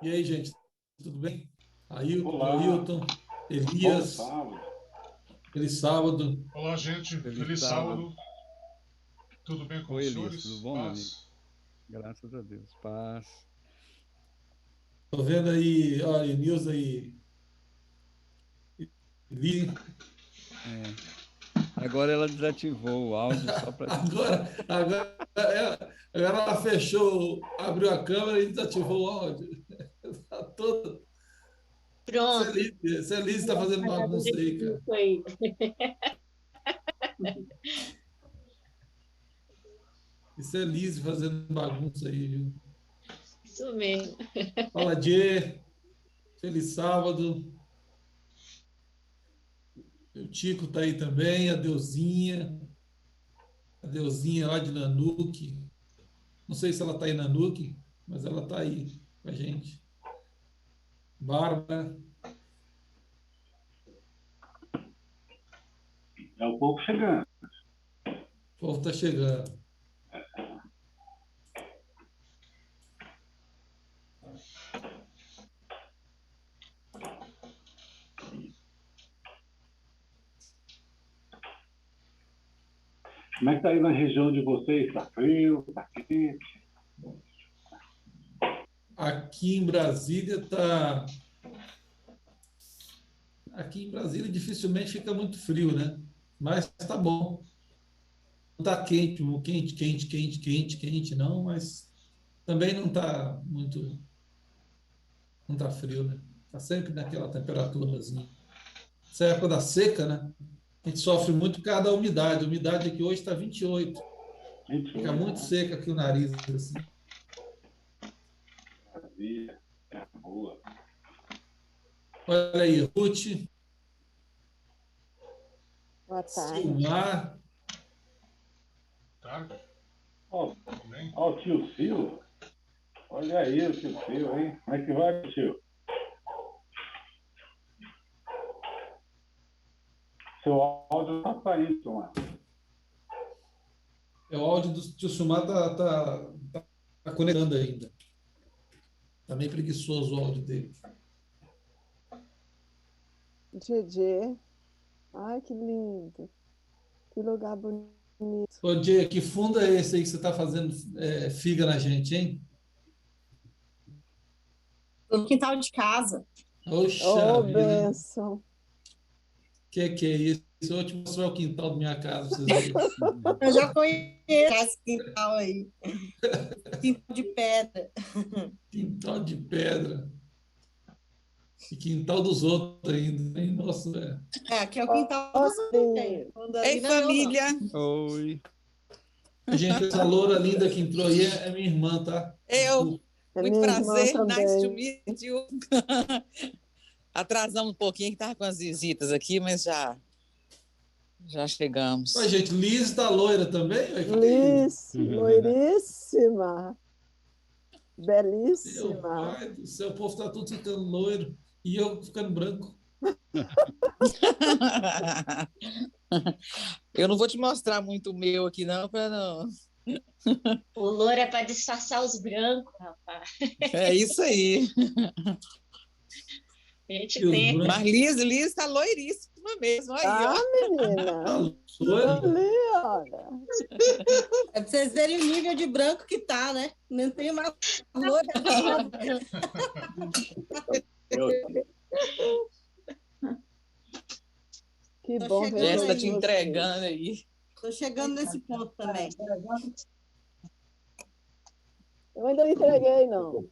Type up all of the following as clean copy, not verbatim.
E aí, gente, tudo bem? Ailton, Olá, Ailton, bom Elias, sábado. feliz sábado. Olá, gente. Feliz Feliz sábado. sábado. Tudo bem com Oi, os Elias, tudo senhores? bom, meu amigo? Paz? Graças a Deus. Paz. Tô vendo aí, olha, news aí, li, É, agora ela desativou o áudio só para. agora ela fechou, abriu a câmera e desativou o áudio. Tá todo, Pronto, Celice está fazendo apagador bagunça de aí, cara. disco aí. Isso é Liz fazendo bagunça aí, viu? Isso mesmo. Fala, Dê, feliz sábado. O Tico tá aí também, a Deusinha lá de Nanuque. Não sei se ela está em Nanuque, mas ela está aí com a gente. Bárbara, É o povo chegando. o povo está chegando. Como é que tá aí na região de vocês? Tá frio? Tá quente? Aqui em Brasília está. Aqui em Brasília dificilmente fica muito frio, né? Mas tá bom. Não está quente, quente, não, mas também não está muito. Não está frio, né? Está sempre naquela temperaturazinha. Essa é a época da seca, né? A gente sofre muito por causa da umidade. A umidade aqui hoje está 28. Fica 28, muito né? seco aqui o nariz, assim. Maravilha. É boa. Olha aí, Ruth, Boa tarde. Silmar, Tá? Ó, Tudo bem? ó o tio Sil. Olha aí o tio Sil, hein? Como é que vai, tio? Seu áudio tá saindo, mano. é o áudio do tio Silmar tá conectando ainda. Tá meio preguiçoso o áudio dele. GG. Ai, que lindo. Que lugar bonito. Ô, Diego, que fundo é esse aí que você está fazendo figa na gente, hein? No quintal de casa. Oxa Oh, vida, hein? bênção. Que é isso? Eu vou te mostrar o quintal da minha casa para vocês verem. Eu já conheço esse quintal aí. Quintal de pedra. Quintal de pedra. E quintal dos outros ainda, hein? Nossa, velho. Aqui é o quintal Oh, dos sim. outros. Ei, família! Oi. Gente, essa loura linda que entrou aí é minha irmã, tá? Eu, Desculpa. É muito minha irmã prazer, nice to também. meet you. Atrasamos um pouquinho, que estava com as visitas aqui, mas já chegamos. Mas, gente, Liz tá loira também? Ué, que é isso? Liz, loiríssima. Meu Belíssima. pai do céu, o povo tá tudo ficando loiro e eu ficando branco. Eu não vou te mostrar muito o meu aqui, não, para não. O louro é para disfarçar os brancos, rapaz. É isso aí. A gente E os tem. brancos Mas Liz está loiríssima mesmo. Aí, Ah, ó. menina. tá loiro. Ali, olha. É pra vocês verem o nível de branco que tá, né? Não tem mais loira. Que Tô bom chegando ver Jéssica aí. te vocês. entregando aí. Tô chegando nesse ponto também. Eu ainda não entreguei, não.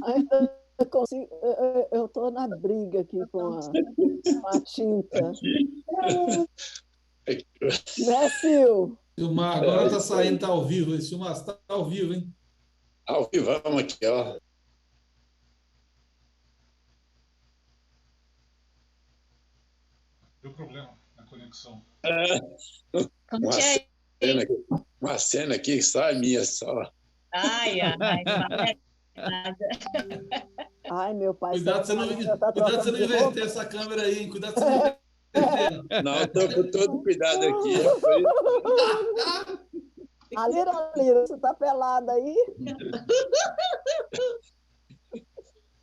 Ainda consigo. Eu estou na briga aqui com a tinta. Né, Sil? Silmar, agora tá saindo, tá ao vivo. Esse Silmar, você tá ao vivo, hein? Ao vivão aqui, ó. Deu problema na conexão. Uma Conte aí. uma cena aqui só a minha, só. Ai, não é nada. Ai, meu pai. Cuidado você não, já tá cuidado você trocando não de roupa. inverter essa câmera aí, hein? Cuidado você não inverter. Não, estou com todo cuidado aqui. A Lira, você tá pelada aí?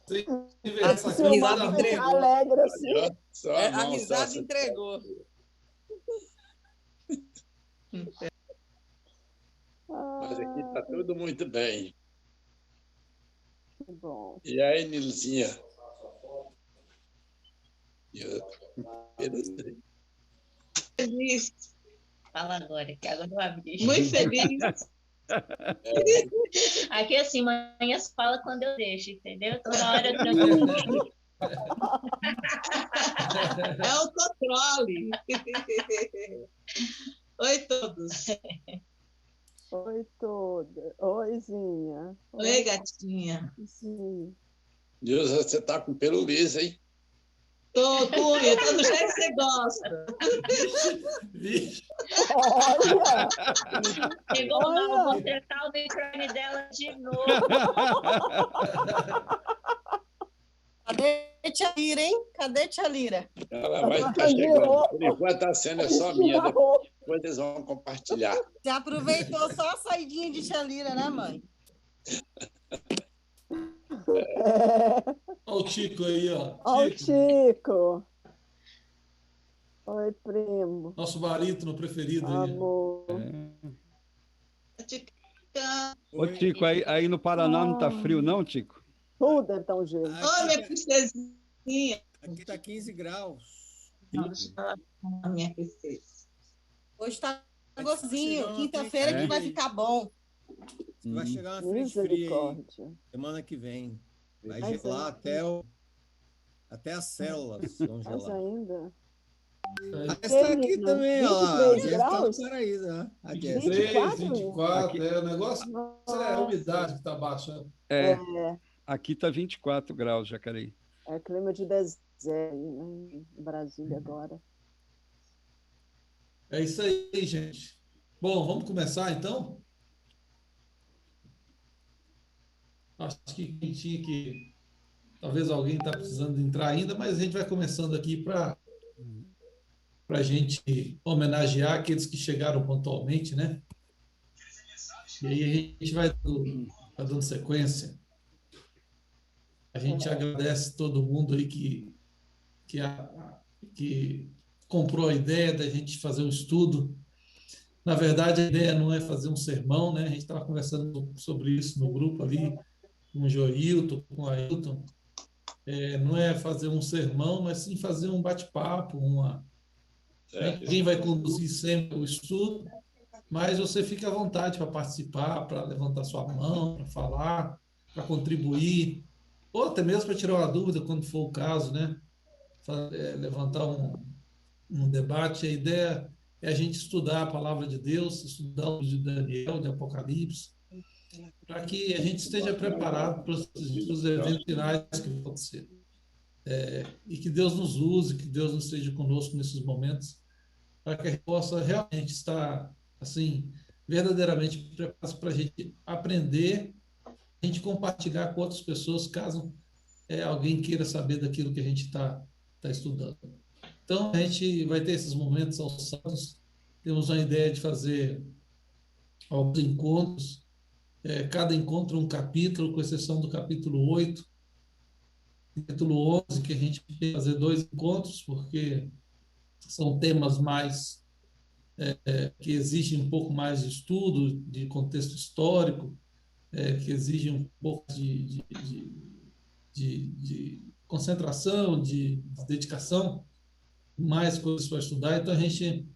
Sem ver A essa Se câmera o risada da Marcos rua. ficar entregou. alegre assim. Olha, só É, a a mão, risada só- entregou. Mas aqui está Ah, tudo muito bem. que bom. E aí, Nilzinha? Beleza. Feliz. Fala agora, que agora eu abri. Muito feliz. Aqui assim, manhã se fala quando eu deixo, entendeu? Toda hora eu tranquilo. É o controle. Oi, todos. Oi, toda. Oizinha. Oi, gatinha. Sim. Deus, você está com pelo liso, hein? Tô, Cunha, tô do jeito que você gosta. Vixe, Olha! Chegou lá, eu Olha! vou tentar o microfone dela de novo. Cadê Tia Lira, hein? Cadê Tia Lira? Ela vai estar Arranjou. chegando. Por enquanto a cena é só minha. Esbarrou. Depois eles vão compartilhar. Você aproveitou só a saidinha de Tia Lira, né, mãe? É. olha o Tico aí, ó. Olha o Tico, Chico. Oi, primo. nosso barítono preferido aí. Amor. Ô, Tico, aí no Paraná não tá frio, não, Tico? Tudo é tão gelo. Oi, minha princesinha. Aqui tá 15 graus. Não, deixa eu falar com a minha princesa. Hoje tá Vai gostosinho. chegar uma Quinta-feira frente que vai fria. ficar bom. Vai chegar uma frente fria aí Misericórdia. semana que vem. Vai Mas gelar é. até as células vão Mas gelar. ainda. A Jess tá aqui Menina, também, ó lá. A 23 Jess tá no graus? paraíso, né? A Jess. 23, 24? 24, o negócio é a Nossa. umidade que está baixa. É, É, aqui tá 24 graus, Jacareí. é clima de deserto, né, em Brasília agora. É isso aí, gente. Bom, vamos começar então? Acho que quem tinha que. Talvez alguém está precisando entrar ainda, mas a gente vai começando aqui para a gente homenagear aqueles que chegaram pontualmente, né? E aí a gente vai dando sequência. A gente agradece todo mundo aí que comprou a ideia da gente fazer um estudo. Na verdade, a ideia não é fazer um sermão, né? A gente estava conversando sobre isso no grupo ali, com o Joilton, com o Ailton. Não é fazer um sermão, mas sim fazer um bate-papo, Ninguém vai conduzir sempre o estudo, mas você fica à vontade para participar, para levantar sua mão, para falar, para contribuir, ou até mesmo para tirar uma dúvida, quando for o caso, né? Levantar um debate. A ideia é a gente estudar a palavra de Deus, estudar o livro de Daniel, de Apocalipse, para que a gente esteja preparado para os eventos finais que vão acontecer. E que Deus nos use, que Deus nos esteja conosco nesses momentos, para que a gente possa realmente estar, assim, verdadeiramente preparados para a gente aprender, a gente compartilhar com outras pessoas, caso alguém queira saber daquilo que a gente está estudando. Então, a gente vai ter esses momentos aos sábados. Temos uma ideia de fazer alguns encontros, cada encontro um capítulo, com exceção do capítulo 8, capítulo 11, que a gente vai fazer 2 encontros, porque são temas mais que exigem um pouco mais de estudo, de contexto histórico, que exigem um pouco de concentração, de dedicação, mais coisas para estudar. Então, a gente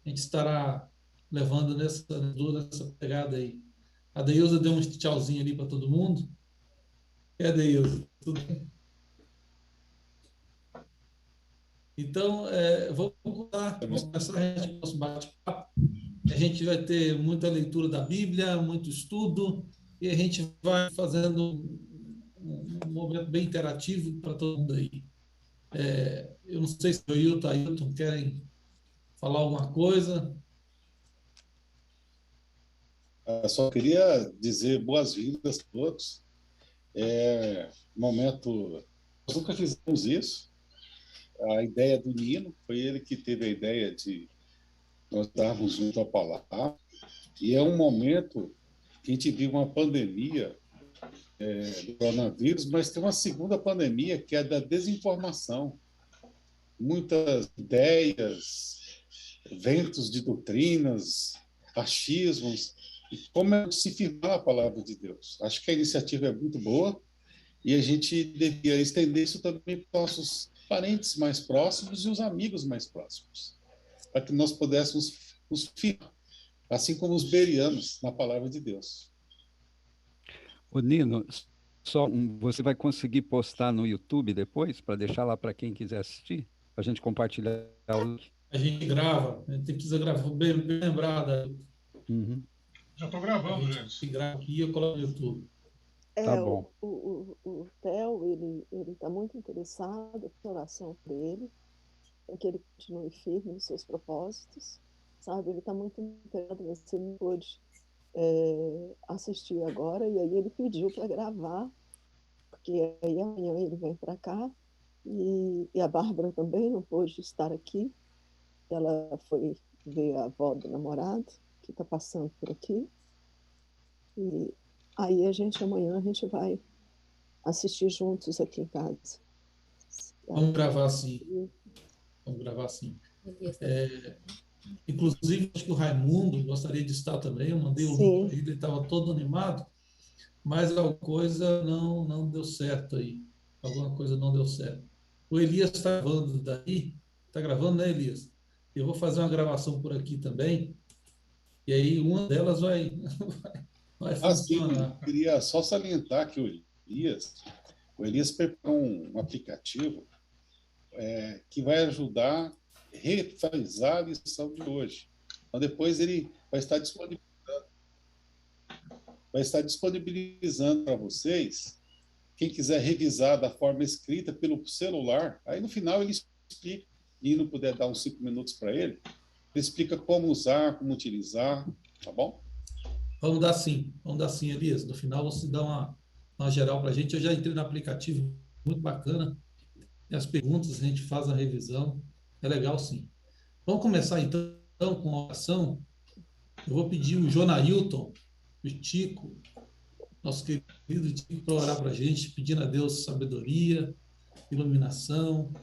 estará levando nessa pegada aí. A Deilza deu um tchauzinho ali para todo mundo. E a Deilza? Tudo bem? Então, vamos começar a nosso bate-papo. A gente vai ter muita leitura da Bíblia, muito estudo, e a gente vai fazendo um momento bem interativo para todo mundo aí. Eu não sei se o Ailton e o Ailton querem falar alguma coisa. Eu só queria dizer boas-vindas a todos. Momento, nós nunca fizemos isso. A ideia do Nino foi ele que teve a ideia de nós darmos junto a palavra. E é um momento que a gente vive uma pandemia do coronavírus, mas tem uma segunda pandemia, que é a da desinformação. Muitas ideias, ventos de doutrinas, achismos, e como é se firmar a palavra de Deus. Acho que a iniciativa é muito boa e a gente devia estender isso também para os nossos parentes mais próximos e os amigos mais próximos, para que nós pudéssemos nos firmar, assim como os bereanos, na palavra de Deus. Ô, Nino, você vai conseguir postar no YouTube depois, para deixar lá para quem quiser assistir? Para a gente compartilhar o link? A gente grava, a gente precisa gravar, bem lembrada. Uhum. Já estou gravando, gente. Grava aqui e eu coloco no YouTube. Tá bom. O Theo, ele está muito interessado em oração por ele, em que ele continue firme nos seus propósitos, sabe? Ele está muito interessado, mas ele não pôde assistir agora, e aí ele pediu para gravar, porque aí amanhã ele vem para cá, e a Bárbara também não pôde estar aqui, ela foi ver a avó do namorado, que está passando por aqui, e aí amanhã a gente vai assistir juntos aqui em casa. Vamos gravar sim. Vamos gravar sim. Inclusive, acho que o Raimundo gostaria de estar também. Eu mandei o link para ele, ele estava todo animado, mas alguma coisa não deu certo aí. Alguma coisa não deu certo. O Elias está gravando daí. Está gravando, né, Elias? Eu vou fazer uma gravação por aqui também. E aí uma delas vai funcionar. Eu queria só salientar que o Elias preparou um aplicativo que vai ajudar a refazer a lição de hoje. Então, depois ele vai estar disponibilizando para vocês, quem quiser revisar da forma escrita pelo celular, aí no final ele explica, e não puder dar uns 5 minutos para ele explica como usar, como utilizar, tá bom? Vamos dar sim, Elias. No final você dá uma geral para a gente. Eu já entrei no aplicativo, muito bacana. E as perguntas, a gente faz a revisão. É legal, sim. Vamos começar, então, com a oração. Eu vou pedir o Jonailton, o Tico, nosso querido Tico, para orar para a gente, pedindo a Deus sabedoria, iluminação.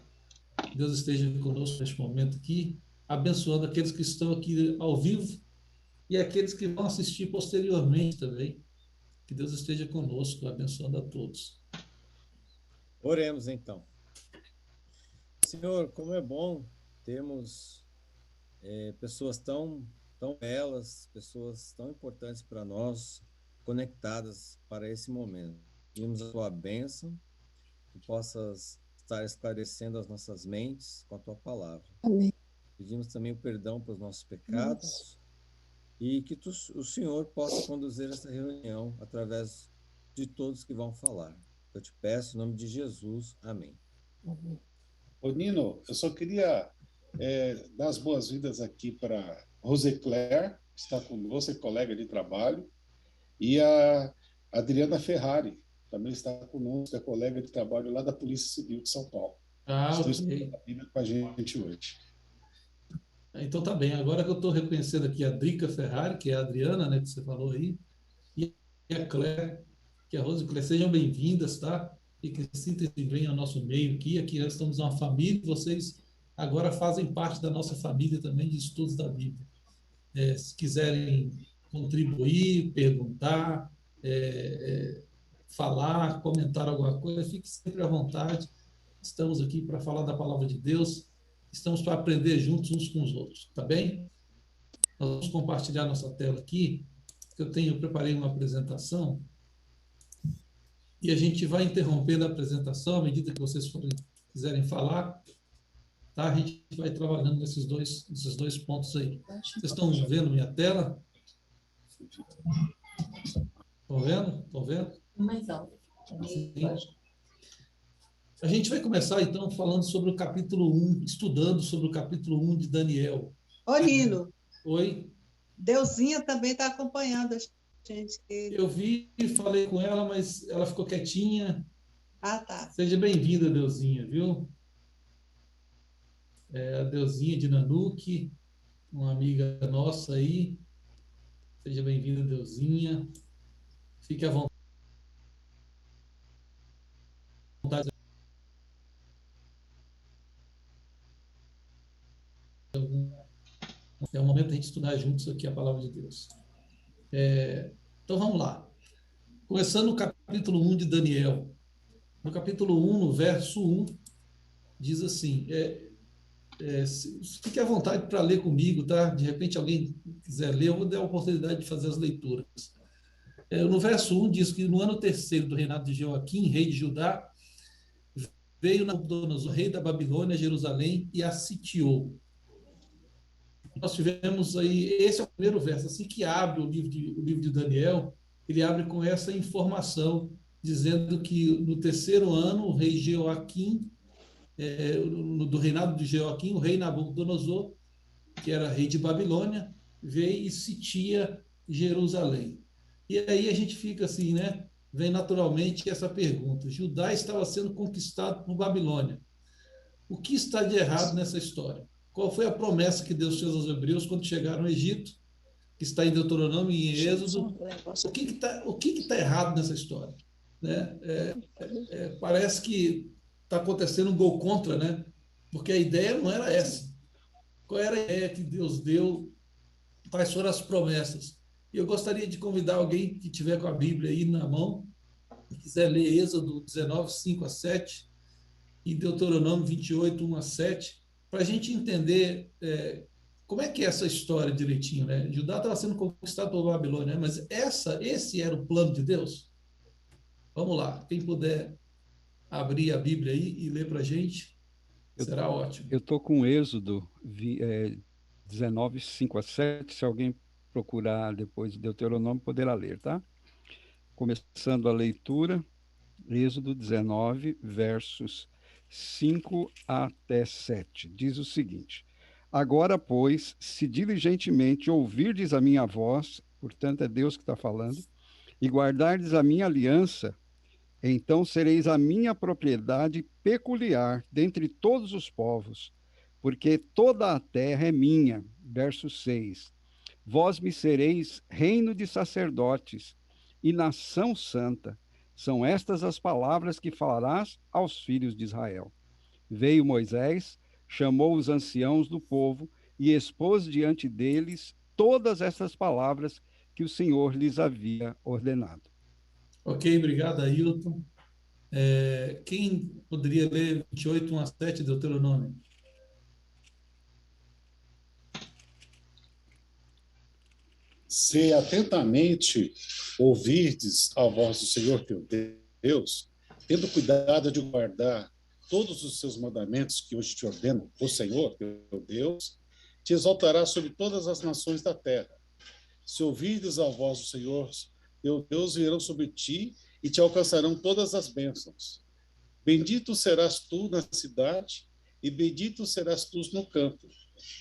Que Deus esteja conosco neste momento aqui, abençoando aqueles que estão aqui ao vivo e aqueles que vão assistir posteriormente também. Que Deus esteja conosco, abençoando a todos. Oremos, então. Senhor, como é bom termos pessoas tão belas, pessoas tão importantes para nós, conectadas para esse momento. Pedimos a tua bênção, que possas estar esclarecendo as nossas mentes com a tua palavra. Amém. Pedimos também o perdão pelos nossos pecados e que o Senhor possa conduzir essa reunião através de todos que vão falar. Eu te peço em nome de Jesus. Amém. Ô Nino, eu só queria dar as boas-vindas aqui para Roseclaire, que está conosco, é colega de trabalho, e a Adriana Ferrari, também está conosco, é colega de trabalho lá da Polícia Civil de São Paulo. Ok. Estão com a gente hoje. Então tá bem. Agora que eu estou reconhecendo aqui a Drica Ferrari, que é a Adriana, né, que você falou aí, e a Claire, que é a Roseclaire, sejam bem-vindas, tá? E que sintam-se bem ao nosso meio aqui. Aqui nós estamos uma família, vocês agora fazem parte da nossa família também de estudos da Bíblia. Se quiserem contribuir, perguntar, falar, comentar alguma coisa, fique sempre à vontade. Estamos aqui para falar da palavra de Deus, estamos para aprender juntos uns com os outros, tá bem? Nós vamos compartilhar nossa tela aqui, que eu preparei uma apresentação, e a gente vai interrompendo a apresentação à medida que vocês quiserem falar, tá? A gente vai trabalhando nesses dois pontos aí. Vocês estão vendo minha tela? Estão vendo? Estão vendo? Mais alto. Sim. A gente vai começar, então, falando sobre o capítulo 1, estudando sobre o capítulo 1 de Daniel. Ô, Nino. Oi? Deusinha também está acompanhando a gente. Eu vi e falei com ela, mas ela ficou quietinha. Ah, tá. Seja bem-vinda, Deusinha, viu? A Deusinha de Nanuque, uma amiga nossa aí. Seja bem-vinda, Deusinha. Fique à vontade. É o momento da gente estudar juntos aqui a palavra de Deus. Então vamos lá. Começando no capítulo 1 de Daniel. No capítulo 1, no verso 1, diz assim, fique à vontade para ler comigo, tá? De repente alguém quiser ler, eu vou dar a oportunidade de fazer as leituras. No verso 1 diz que no ano terceiro do reinado de Joaquim, rei de Judá, veio Nabucodonosor, rei da Babilônia, a Jerusalém, e a sitiou. Nós tivemos aí, esse é o primeiro verso, assim que abre o livro de Daniel, ele abre com essa informação, dizendo que no terceiro ano, o rei Joaquim, do reinado de Joaquim, o rei Nabucodonosor, que era rei de Babilônia, veio e sitia Jerusalém. E aí a gente fica assim, né? Vem naturalmente essa pergunta. Judá estava sendo conquistado por Babilônia. O que está de errado nessa história? Qual foi a promessa que Deus fez aos hebreus quando chegaram ao Egito, que está em Deuteronômio e em Êxodo? O que está errado nessa história? Né? Parece que está acontecendo um gol contra, né? Porque a ideia não era essa. Qual era a ideia que Deus deu? Quais foram as promessas? E eu gostaria de convidar alguém que tiver com a Bíblia aí na mão, e quiser ler Êxodo 19, 5 a 7, e Deuteronômio 28, 1 a 7, para a gente entender como é que é essa história direitinho, né? Judá estava sendo conquistado por Babilônia, né? Mas esse era o plano de Deus? Vamos lá, quem puder abrir a Bíblia aí e ler para a gente, será ótimo. Eu estou com Êxodo 19, 5 a 7, se alguém procurar depois de Deuteronômio, poderá ler, tá? Começando a leitura, Êxodo 19, versos 5 até 7. Diz o seguinte: Agora, pois, se diligentemente ouvirdes a minha voz, portanto é Deus que está falando, e guardardes a minha aliança, então sereis a minha propriedade peculiar dentre todos os povos, porque toda a terra é minha. Verso 6. Vós me sereis reino de sacerdotes e nação santa. São estas as palavras que falarás aos filhos de Israel. Veio Moisés, chamou os anciãos do povo e expôs diante deles todas essas palavras que o Senhor lhes havia ordenado. Ok, obrigado, Ailton. Quem poderia ler 28, 1 a 7, Deuteronômio? Se atentamente ouvirdes a voz do Senhor teu Deus, tendo cuidado de guardar todos os seus mandamentos que hoje te ordeno, o Senhor teu Deus, te exaltará sobre todas as nações da terra. Se ouvirdes a voz do Senhor teu Deus, virão sobre ti e te alcançarão todas as bênçãos. Bendito serás tu na cidade e bendito serás tu no campo.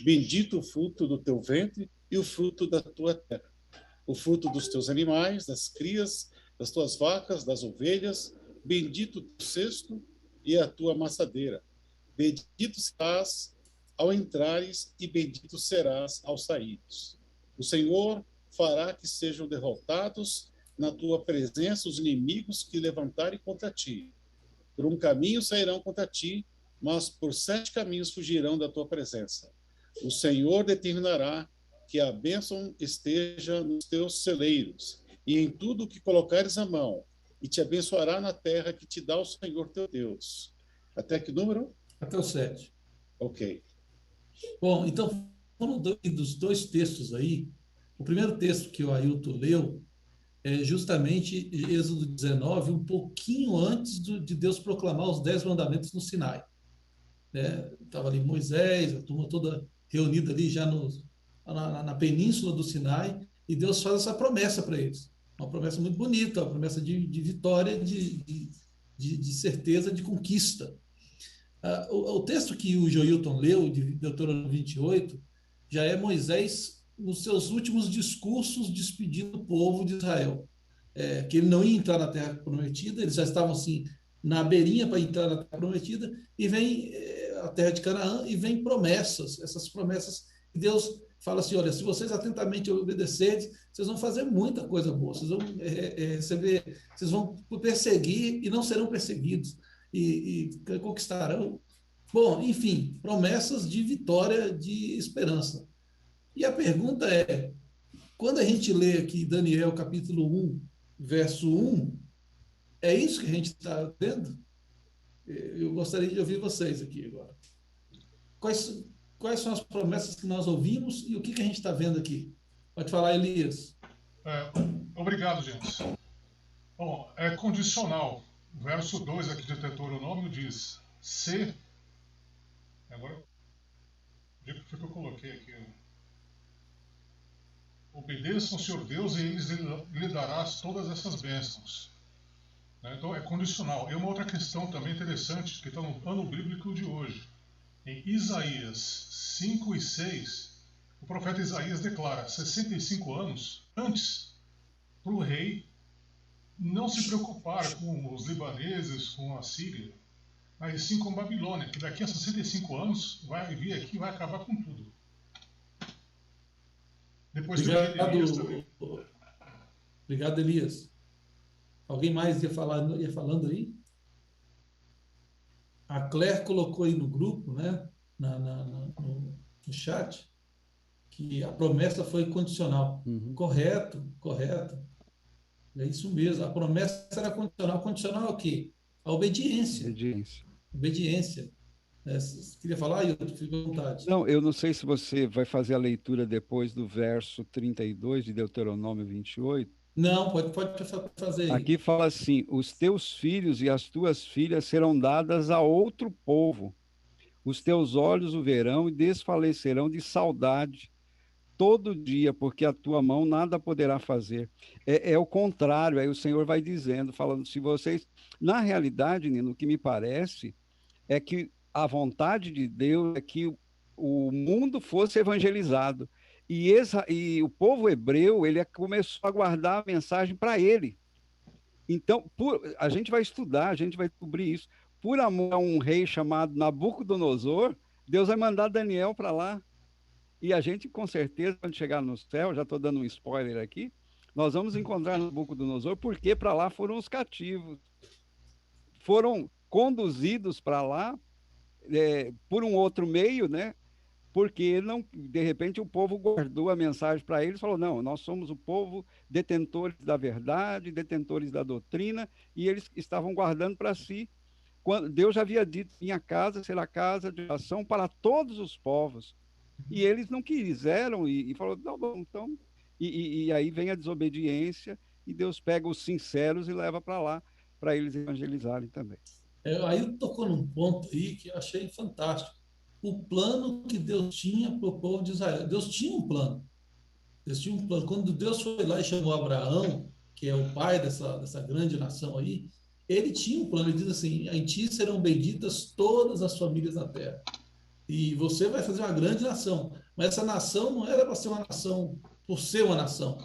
Bendito o fruto do teu ventre e o fruto da tua terra, o fruto dos teus animais, das crias, das tuas vacas, das ovelhas, bendito o teu cesto e a tua amassadeira. Bendito serás ao entrares e bendito serás ao saíres. O Senhor fará que sejam derrotados na tua presença os inimigos que levantarem contra ti. Por um caminho sairão contra ti, mas por 7 caminhos fugirão da tua presença. O Senhor determinará que a bênção esteja nos teus celeiros e em tudo o que colocares a mão, e te abençoará na terra que te dá o Senhor teu Deus. Até que número? Até o 7. Ok. Bom, então, foram dos dois textos aí. O primeiro texto que o Ailton leu é justamente Êxodo 19, um pouquinho antes de Deus proclamar os 10 mandamentos no Sinai. Estava ali Moisés, a turma toda reunida ali já na península do Sinai, e Deus faz essa promessa para eles. Uma promessa muito bonita, uma promessa de vitória, de certeza, de conquista. O texto que o Joilton leu, de Deuteronômio 28, já é Moisés nos seus últimos discursos despedindo o povo de Israel. Que ele não ia entrar na Terra Prometida, eles já estavam assim na beirinha para entrar na Terra Prometida, e vem a Terra de Canaã, e vem promessas, essas promessas que Deus fala assim: olha, se vocês atentamente obedecerem, vocês vão fazer muita coisa boa, vocês vão receber, vocês vão perseguir e não serão perseguidos, e conquistarão Bom, enfim, promessas de vitória, de esperança. E a pergunta é, quando a gente lê aqui Daniel capítulo 1, verso 1, é isso que a gente está vendo? Eu gostaria de ouvir vocês aqui agora. Quais são as promessas que nós ouvimos e o que a gente está vendo aqui? Pode falar, Elias. Obrigado, gente. Bom, é condicional. O verso 2 aqui de Deuteronômio diz: se. Agora, o que eu coloquei aqui? Obedeçam ao Senhor Deus e eles lhe darás todas essas bênçãos. Então é condicional. E uma outra questão também interessante, que está no ano bíblico de hoje. Em Isaías 5 e 6, o profeta Isaías declara 65 anos antes para o rei não se preocupar com os libaneses, com a Síria, mas sim com a Babilônia, que daqui a 65 anos vai vir aqui e vai acabar com tudo. Depois Obrigado, Elias. Alguém mais ia falando aí? A Claire colocou aí no grupo, né, no chat, que a promessa foi condicional. Correto. É isso mesmo. A promessa era condicional. Condicional é o quê? A obediência. Obediência. Queria falar, Ailton? Fique à vontade. Não, eu não sei se você vai fazer a leitura depois do verso 32 de Deuteronômio 28. Não, pode fazer aí. Aqui fala assim: os teus filhos e as tuas filhas serão dadas a outro povo. Os teus olhos o verão e desfalecerão de saudade todo dia, porque a tua mão nada poderá fazer. É o contrário, aí o Senhor vai dizendo, falando, se vocês... Na realidade, Nino, o que me parece é que a vontade de Deus é que o mundo fosse evangelizado. E o povo hebreu, ele começou a guardar a mensagem para ele. Então, a gente vai estudar, a gente vai descobrir isso. Por amor a um rei chamado Nabucodonosor, Deus vai mandar Daniel para lá. E a gente, com certeza, quando chegar no céu, já estou dando um spoiler aqui, nós vamos encontrar Nabucodonosor, porque para lá foram os cativos. Foram conduzidos para lá por um outro meio, né? Porque não, de repente o povo guardou a mensagem para eles, falou, não, nós somos o povo detentores da verdade, detentores da doutrina, e eles estavam guardando para si. Quando Deus já havia dito, minha casa será casa de oração para todos os povos. E eles não quiseram e falou, não, então... E aí vem a desobediência e Deus pega os sinceros e leva para lá, para eles evangelizarem também. Aí tocou num ponto aí que eu achei fantástico. O plano que Deus tinha para o povo de Israel. Deus tinha um plano. Deus tinha um plano. Quando Deus foi lá e chamou Abraão, que é o pai dessa grande nação aí, ele tinha um plano. Ele diz assim, em ti serão benditas todas as famílias da terra. E você vai fazer uma grande nação. Mas essa nação não era para ser uma nação por ser uma nação.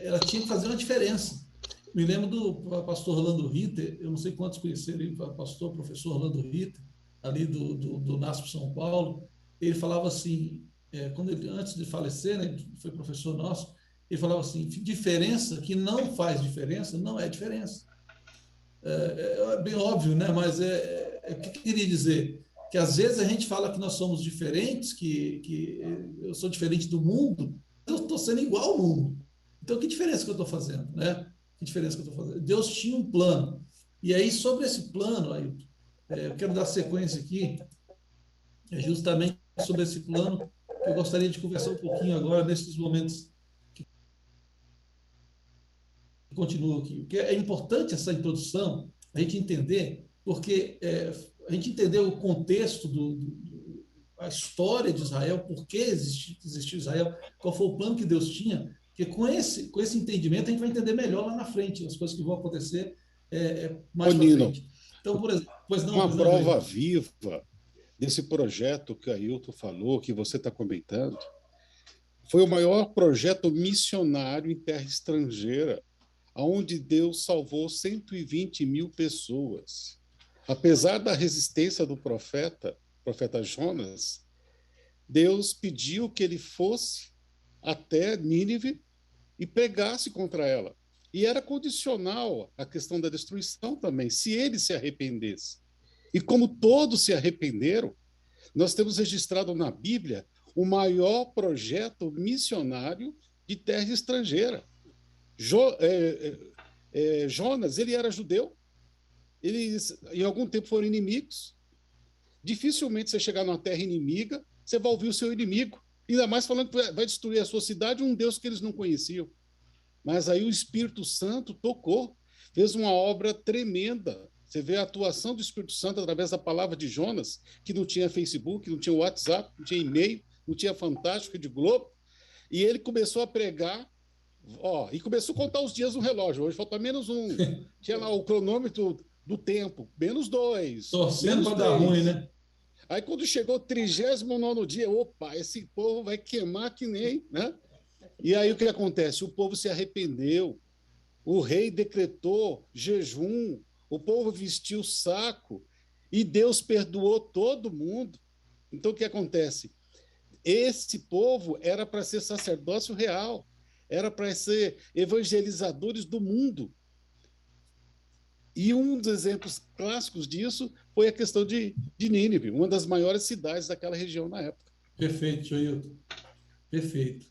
Ela tinha que fazer uma diferença. Me lembro do pastor Orlando Ritter, eu não sei quantos conheceram ele, professor Orlando Ritter, ali do NASP São Paulo. Ele falava assim, antes de falecer, né, ele foi professor nosso, ele falava assim, diferença que não faz diferença, não é diferença. É bem óbvio, né? Mas o que eu queria dizer? Que às vezes a gente fala que nós somos diferentes, que eu sou diferente do mundo, eu estou sendo igual ao mundo. Então, que diferença que eu estou fazendo, né? Que diferença que eu estou fazendo? Deus tinha um plano. E aí, sobre esse plano, Ailton, eu quero dar sequência aqui, justamente sobre esse plano, que eu gostaria de conversar um pouquinho agora, nesses momentos que continuam aqui. Porque é importante essa introdução, a gente entender, porque a gente entendeu o contexto a história de Israel, por que existiu Israel, qual foi o plano que Deus tinha, porque com esse entendimento a gente vai entender melhor lá na frente as coisas que vão acontecer mais para frente. Então, por exemplo, uma prova viva desse projeto que a Ailton falou, que você está comentando, foi o maior projeto missionário em terra estrangeira, onde Deus salvou 120 mil pessoas. Apesar da resistência do profeta Jonas, Deus pediu que ele fosse até Nínive e pregasse contra ela. E era condicional a questão da destruição também, se ele se arrependesse. E como todos se arrependeram, nós temos registrado na Bíblia o maior projeto missionário de terra estrangeira. Jonas, ele era judeu, eles em algum tempo foram inimigos. Dificilmente você chegar numa terra inimiga, você vai ouvir o seu inimigo, ainda mais falando que vai destruir a sua cidade um Deus que eles não conheciam. Mas aí o Espírito Santo tocou, fez uma obra tremenda. Você vê a atuação do Espírito Santo através da palavra de Jonas, que não tinha Facebook, não tinha WhatsApp, não tinha e-mail, não tinha Fantástico de Globo, e ele começou a pregar, e começou a contar os dias no relógio. Hoje falta menos um. Tinha lá o cronômetro do tempo, menos 2. Torcendo para dar ruim, né? Aí quando chegou o 39º dia, opa, esse povo vai queimar que nem, né? E aí o que acontece? O povo se arrependeu, o rei decretou jejum, o povo vestiu saco e Deus perdoou todo mundo. Então o que acontece? Esse povo era para ser sacerdócio real, era para ser evangelizadores do mundo. E um dos exemplos clássicos disso foi a questão de Nínive, uma das maiores cidades daquela região na época. Perfeito, Joilton. Perfeito.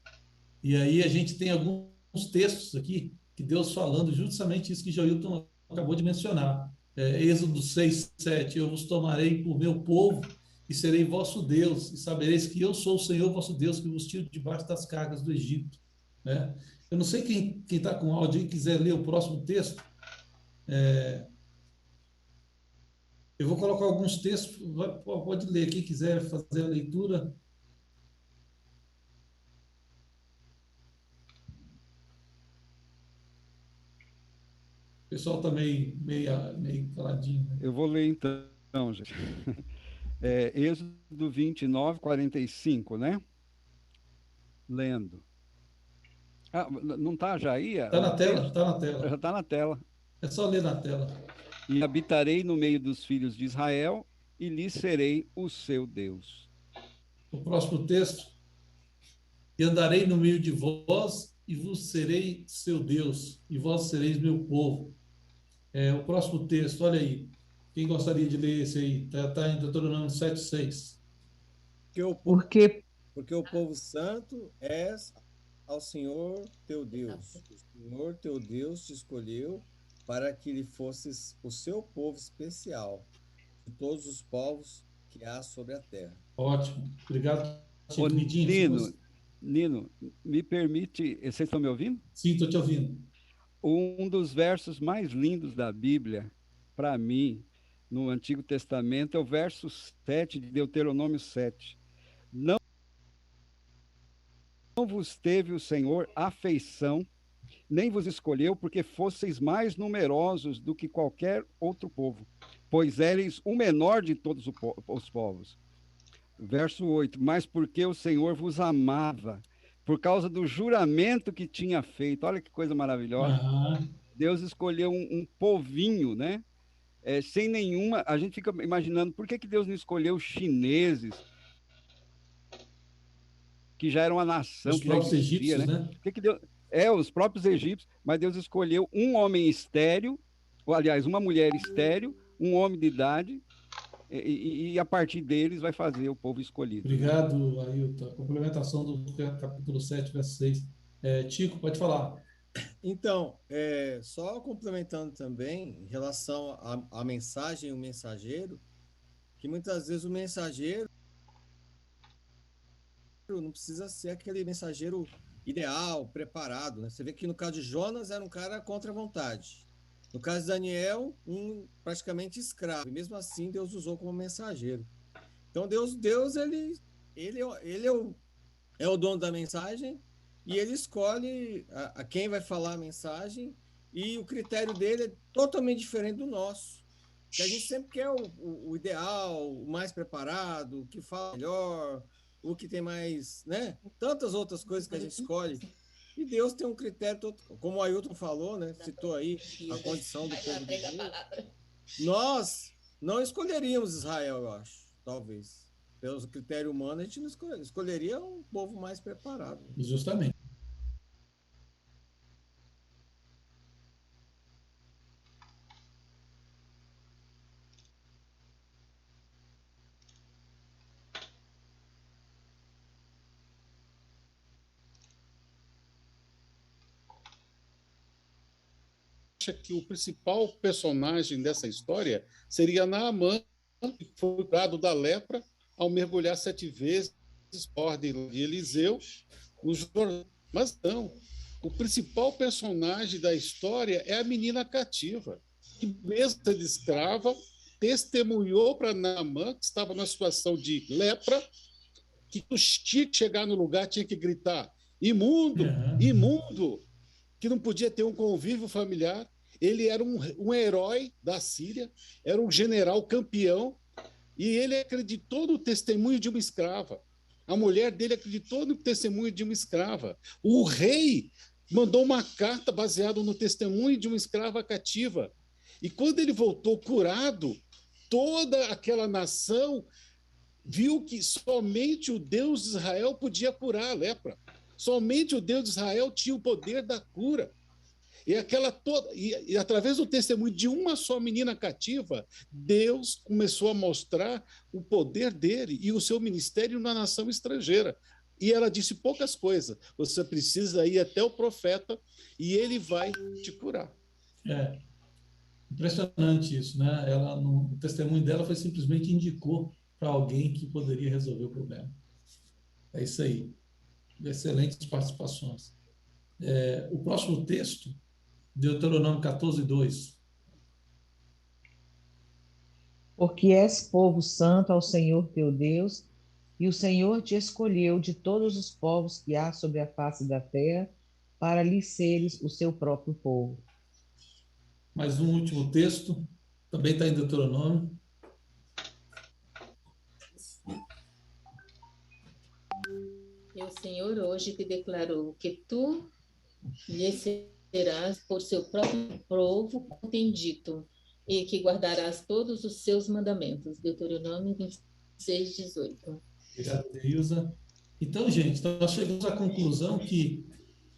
E aí a gente tem alguns textos aqui que Deus falando justamente isso que Joilton acabou de mencionar. Êxodo 6, 7, eu vos tomarei por meu povo e serei vosso Deus, e sabereis que eu sou o Senhor vosso Deus, que vos tiro debaixo das cargas do Egito. Né? Eu não sei quem está com áudio e quiser ler o próximo texto. Eu vou colocar alguns textos, pode ler, quem quiser fazer a leitura. O pessoal está meio caladinho. Né? Eu vou ler então, gente. Êxodo 29, 45, né? Lendo. Não está já aí? Está na tela, está na tela. Já está na tela. É só ler na tela. E habitarei no meio dos filhos de Israel, e lhes serei o seu Deus. O próximo texto. E andarei no meio de vós, e vos serei seu Deus, e vós sereis meu povo. O próximo texto, olha aí. Quem gostaria de ler esse aí? Está em Deuteronômio 7,6. Porque o povo santo é ao Senhor teu Deus. O Senhor teu Deus te escolheu para que lhe fosses o seu povo especial de todos os povos que há sobre a terra. Ótimo. Obrigado. Nino, me permite... Vocês estão me ouvindo? Sim, estou te ouvindo. Um dos versos mais lindos da Bíblia, para mim, no Antigo Testamento, é o verso 7 de Deuteronômio 7. Não vos teve o Senhor afeição, nem vos escolheu, porque fosseis mais numerosos do que qualquer outro povo, pois éreis o menor de todos os povos. Verso 8, mas porque o Senhor vos amava, por causa do juramento que tinha feito. Olha que coisa maravilhosa. Deus escolheu um povinho, né? Sem nenhuma... A gente fica imaginando, por que Deus não escolheu os chineses, que já eram uma nação? Os próprios egípcios, né? Por que Deus... os próprios egípcios, mas Deus escolheu um homem estéril, ou, aliás, uma mulher estéril, um homem de idade, e a partir deles vai fazer o povo escolhido. Obrigado, Ailton. Complementação do capítulo 7, verso 6. Tico, pode falar. Então, só complementando também, em relação à mensagem e o mensageiro, que muitas vezes o mensageiro não precisa ser aquele mensageiro ideal, preparado. Né? Você vê que no caso de Jonas era um cara contra a vontade. No caso de Daniel, praticamente escravo. E mesmo assim, Deus usou como mensageiro. Então, Deus ele é o dono da mensagem e ele escolhe a quem vai falar a mensagem, e o critério dele é totalmente diferente do nosso. Que a gente sempre quer o ideal, o mais preparado, o que fala melhor, o que tem mais, né? Tantas outras coisas que a gente escolhe. E Deus tem um critério, como o Ailton falou, né? Citou aí a condição do povo de Deus. Nós não escolheríamos Israel, eu acho, talvez. Pelo critério humano, a gente não escolheria um povo mais preparado. Justamente. que o principal personagem dessa história seria Naamã, que foi curado da lepra ao mergulhar 7 vezes por ordem de Eliseu no Jordão. Mas não, o principal personagem da história é a menina cativa, que mesmo sendo escrava, testemunhou para Naamã, que estava numa situação de lepra, que tinha que chegar no lugar, tinha que gritar: imundo, imundo, que não podia ter um convívio familiar. Ele era um herói da Síria, era um general campeão, e ele acreditou no testemunho de uma escrava. A mulher dele acreditou no testemunho de uma escrava. O rei mandou uma carta baseada no testemunho de uma escrava cativa. E quando ele voltou curado, toda aquela nação viu que somente o Deus de Israel podia curar a lepra. Somente o Deus de Israel tinha o poder da cura. E através do testemunho de uma só menina cativa, Deus começou a mostrar o poder dele e o seu ministério na nação estrangeira. E ela disse poucas coisas. Você precisa ir até o profeta e ele vai te curar. É impressionante isso, né? O testemunho dela foi simplesmente indicou para alguém que poderia resolver o problema. É isso aí. Excelentes participações. O próximo texto, Deuteronômio 14:2. Porque és povo santo ao Senhor teu Deus, e o Senhor te escolheu de todos os povos que há sobre a face da terra, para lhe seres o seu próprio povo. Mais um último texto, também está em Deuteronômio. E o Senhor hoje te declarou que tu lhe serás por seu próprio povo, como tem dito, e que guardarás todos os seus mandamentos. Deuteronômio 26:18. Obrigado, Ilza. Então, gente, nós chegamos à conclusão que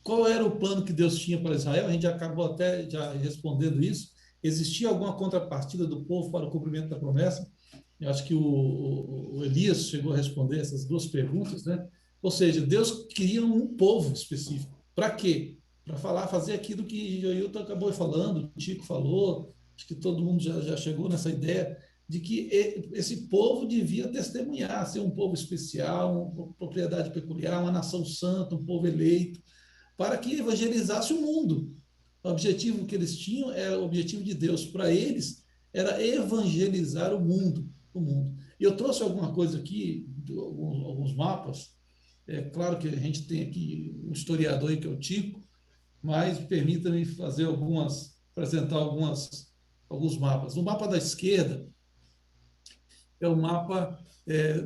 qual era o plano que Deus tinha para Israel? A gente acabou até já respondendo isso. Existia alguma contrapartida do povo para o cumprimento da promessa? Eu acho que o Elias chegou a responder essas duas perguntas, né? Ou seja, Deus queria um povo específico. Para quê? Para fazer aquilo que Joilton acabou falando, o Chico falou, acho que todo mundo já chegou nessa ideia de que esse povo devia testemunhar, ser um povo especial, uma propriedade peculiar, uma nação santa, um povo eleito, para que evangelizasse o mundo. O objetivo que eles tinham era o objetivo de Deus. Para eles, era evangelizar o mundo. E eu trouxe alguma coisa aqui, alguns mapas. É claro que a gente tem aqui um historiador aí, que é o Tico, mas permita-me apresentar alguns mapas. O mapa da esquerda é o mapa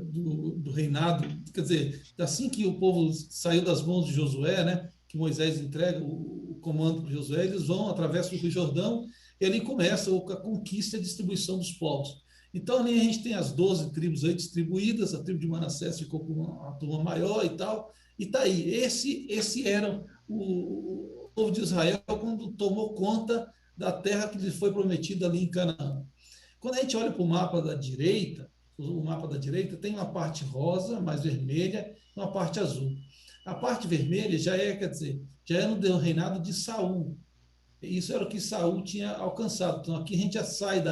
do reinado, quer dizer, assim que o povo saiu das mãos de Josué, né, que Moisés entrega o comando para Josué, eles vão, atravessam o Rio Jordão, e ali começa a conquista e a distribuição dos povos. Então, ali a gente tem as 12 tribos aí distribuídas, a tribo de Manassés ficou com uma turma maior e tal, e está aí. Esse era o povo de Israel quando tomou conta da terra que lhe foi prometida ali em Canaã. Quando a gente olha para o mapa da direita tem uma parte rosa, mais vermelha, e uma parte azul. A parte vermelha já é no reinado de Saul. Isso era o que Saul tinha alcançado. Então, aqui a gente já sai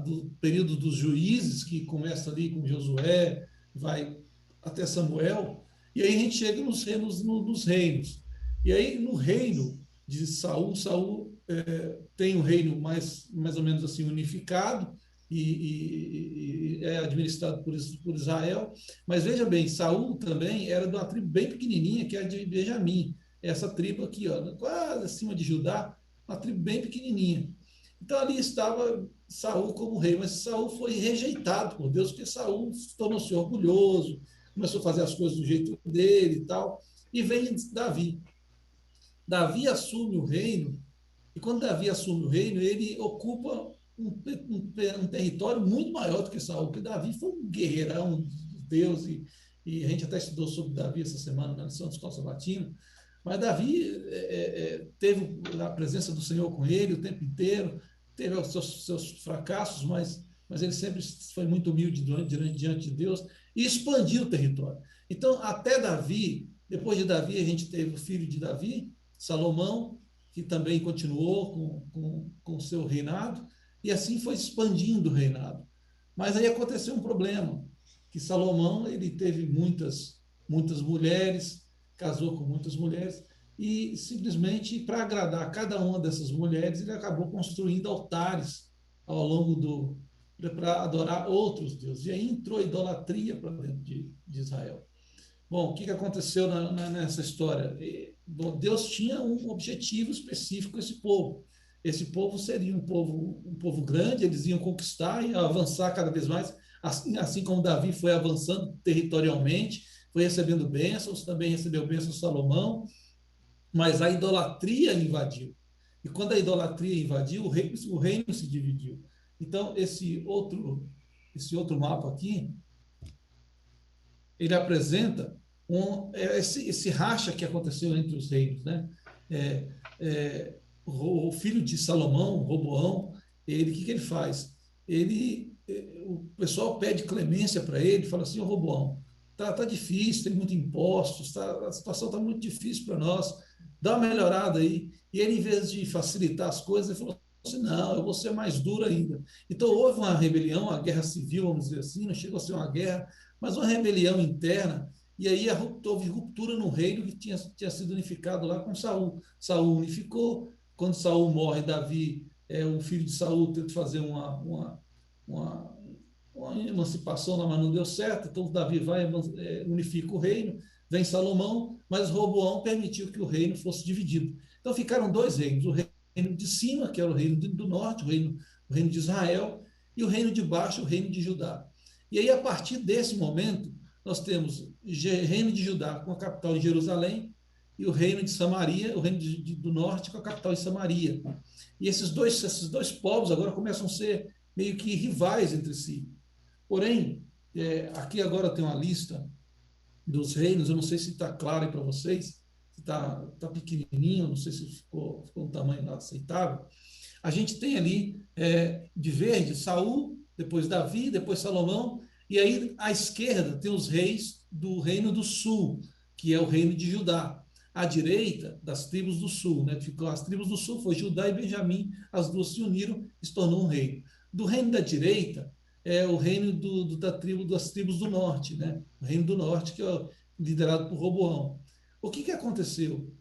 do período dos juízes, que começa ali com Josué, vai até Samuel, e aí a gente chega nos reinos. E aí, no reino de Saul tem um reino mais ou menos assim unificado, e é administrado por Israel. Mas veja bem, Saul também era de uma tribo bem pequenininha, que é a de Benjamim. Essa tribo aqui, ó, quase acima de Judá, uma tribo bem pequenininha. Então ali estava Saul como rei, mas Saul foi rejeitado por Deus, porque Saul tornou-se orgulhoso, começou a fazer as coisas do jeito dele e tal, e vem Davi. Davi assume o reino, e quando Davi assume o reino, ele ocupa um território muito maior do que Saul, porque Davi foi um guerreirão de Deus, e a gente até estudou sobre Davi essa semana na lição de escola sabatina. Mas Davi teve a presença do Senhor com ele o tempo inteiro, teve os seus fracassos, mas ele sempre foi muito humilde diante de Deus e expandiu o território. Então, até Davi, depois de Davi, a gente teve o filho de Davi, Salomão, que também continuou com o seu reinado, e assim foi expandindo o reinado. Mas aí aconteceu um problema, que Salomão ele teve muitas mulheres, casou com muitas mulheres, e simplesmente para agradar cada uma dessas mulheres, ele acabou construindo altares ao longo para adorar outros deuses. E aí entrou a idolatria para dentro de Israel. Bom, o que aconteceu nessa história? Deus tinha um objetivo específico com esse povo. Esse povo seria um povo grande, eles iam conquistar e avançar cada vez mais, assim como Davi foi avançando territorialmente, foi recebendo bênçãos, também recebeu bênçãos Salomão, mas a idolatria invadiu. E quando a idolatria invadiu, o reino se dividiu. Então, esse outro mapa aqui, ele apresenta esse racha que aconteceu entre os reinos, né? O filho de Salomão, Roboão, o que ele faz? O pessoal pede clemência para ele, fala assim: Roboão, tá difícil, tem muitos impostos, a situação está muito difícil para nós, dá uma melhorada aí. E ele, em vez de facilitar as coisas, ele falou assim: não, eu vou ser mais duro ainda. Então houve uma rebelião, uma guerra civil, vamos dizer assim, não chegou a ser uma guerra, mas uma rebelião interna, e aí houve ruptura no reino que tinha sido unificado lá com Saul. Saul unificou. Quando Saul morre, Davi, o filho de Saul, tenta fazer uma emancipação, mas não deu certo. Então Davi vai, unifica o reino, vem Salomão, mas Roboão permitiu que o reino fosse dividido. Então ficaram dois reinos: o reino de cima, que era o reino do norte, o reino de Israel, e o reino de baixo, o reino de Judá. E aí, a partir desse momento, nós temos o reino de Judá com a capital em Jerusalém, e o reino de Samaria, o reino do norte com a capital em Samaria. E esses dois povos agora começam a ser meio que rivais entre si. Porém, aqui agora tem uma lista dos reinos, eu não sei se está claro aí para vocês, se está pequenininho, não sei se ficou um tamanho aceitável. A gente tem ali, de verde, Saul, depois Davi, depois Salomão, e aí à esquerda tem os reis do reino do sul, que é o reino de Judá. À direita, das tribos do sul, né? Ficou as tribos do sul, foi Judá e Benjamim, as duas se uniram e se tornou um reino. Do reino da direita é o reino das tribos do norte, né? O reino do norte, que é liderado por Roboão. O que aconteceu?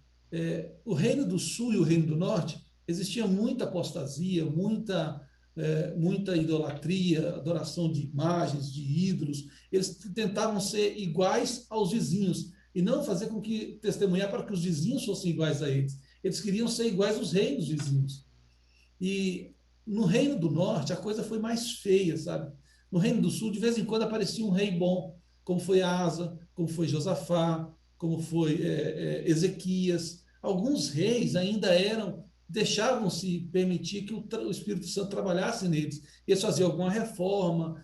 O reino do sul e o reino do norte, existia muita apostasia, muita idolatria, adoração de imagens, de ídolos. Eles tentavam ser iguais aos vizinhos e não fazer com que testemunhar para que os vizinhos fossem iguais a eles. Eles queriam ser iguais aos reinos vizinhos. E no reino do norte a coisa foi mais feia, sabe? No reino do sul, de vez em quando aparecia um rei bom, como foi Asa, como foi Josafá, como foi Ezequias. Alguns reis ainda deixavam-se permitir que o Espírito Santo trabalhasse neles. Eles faziam alguma reforma,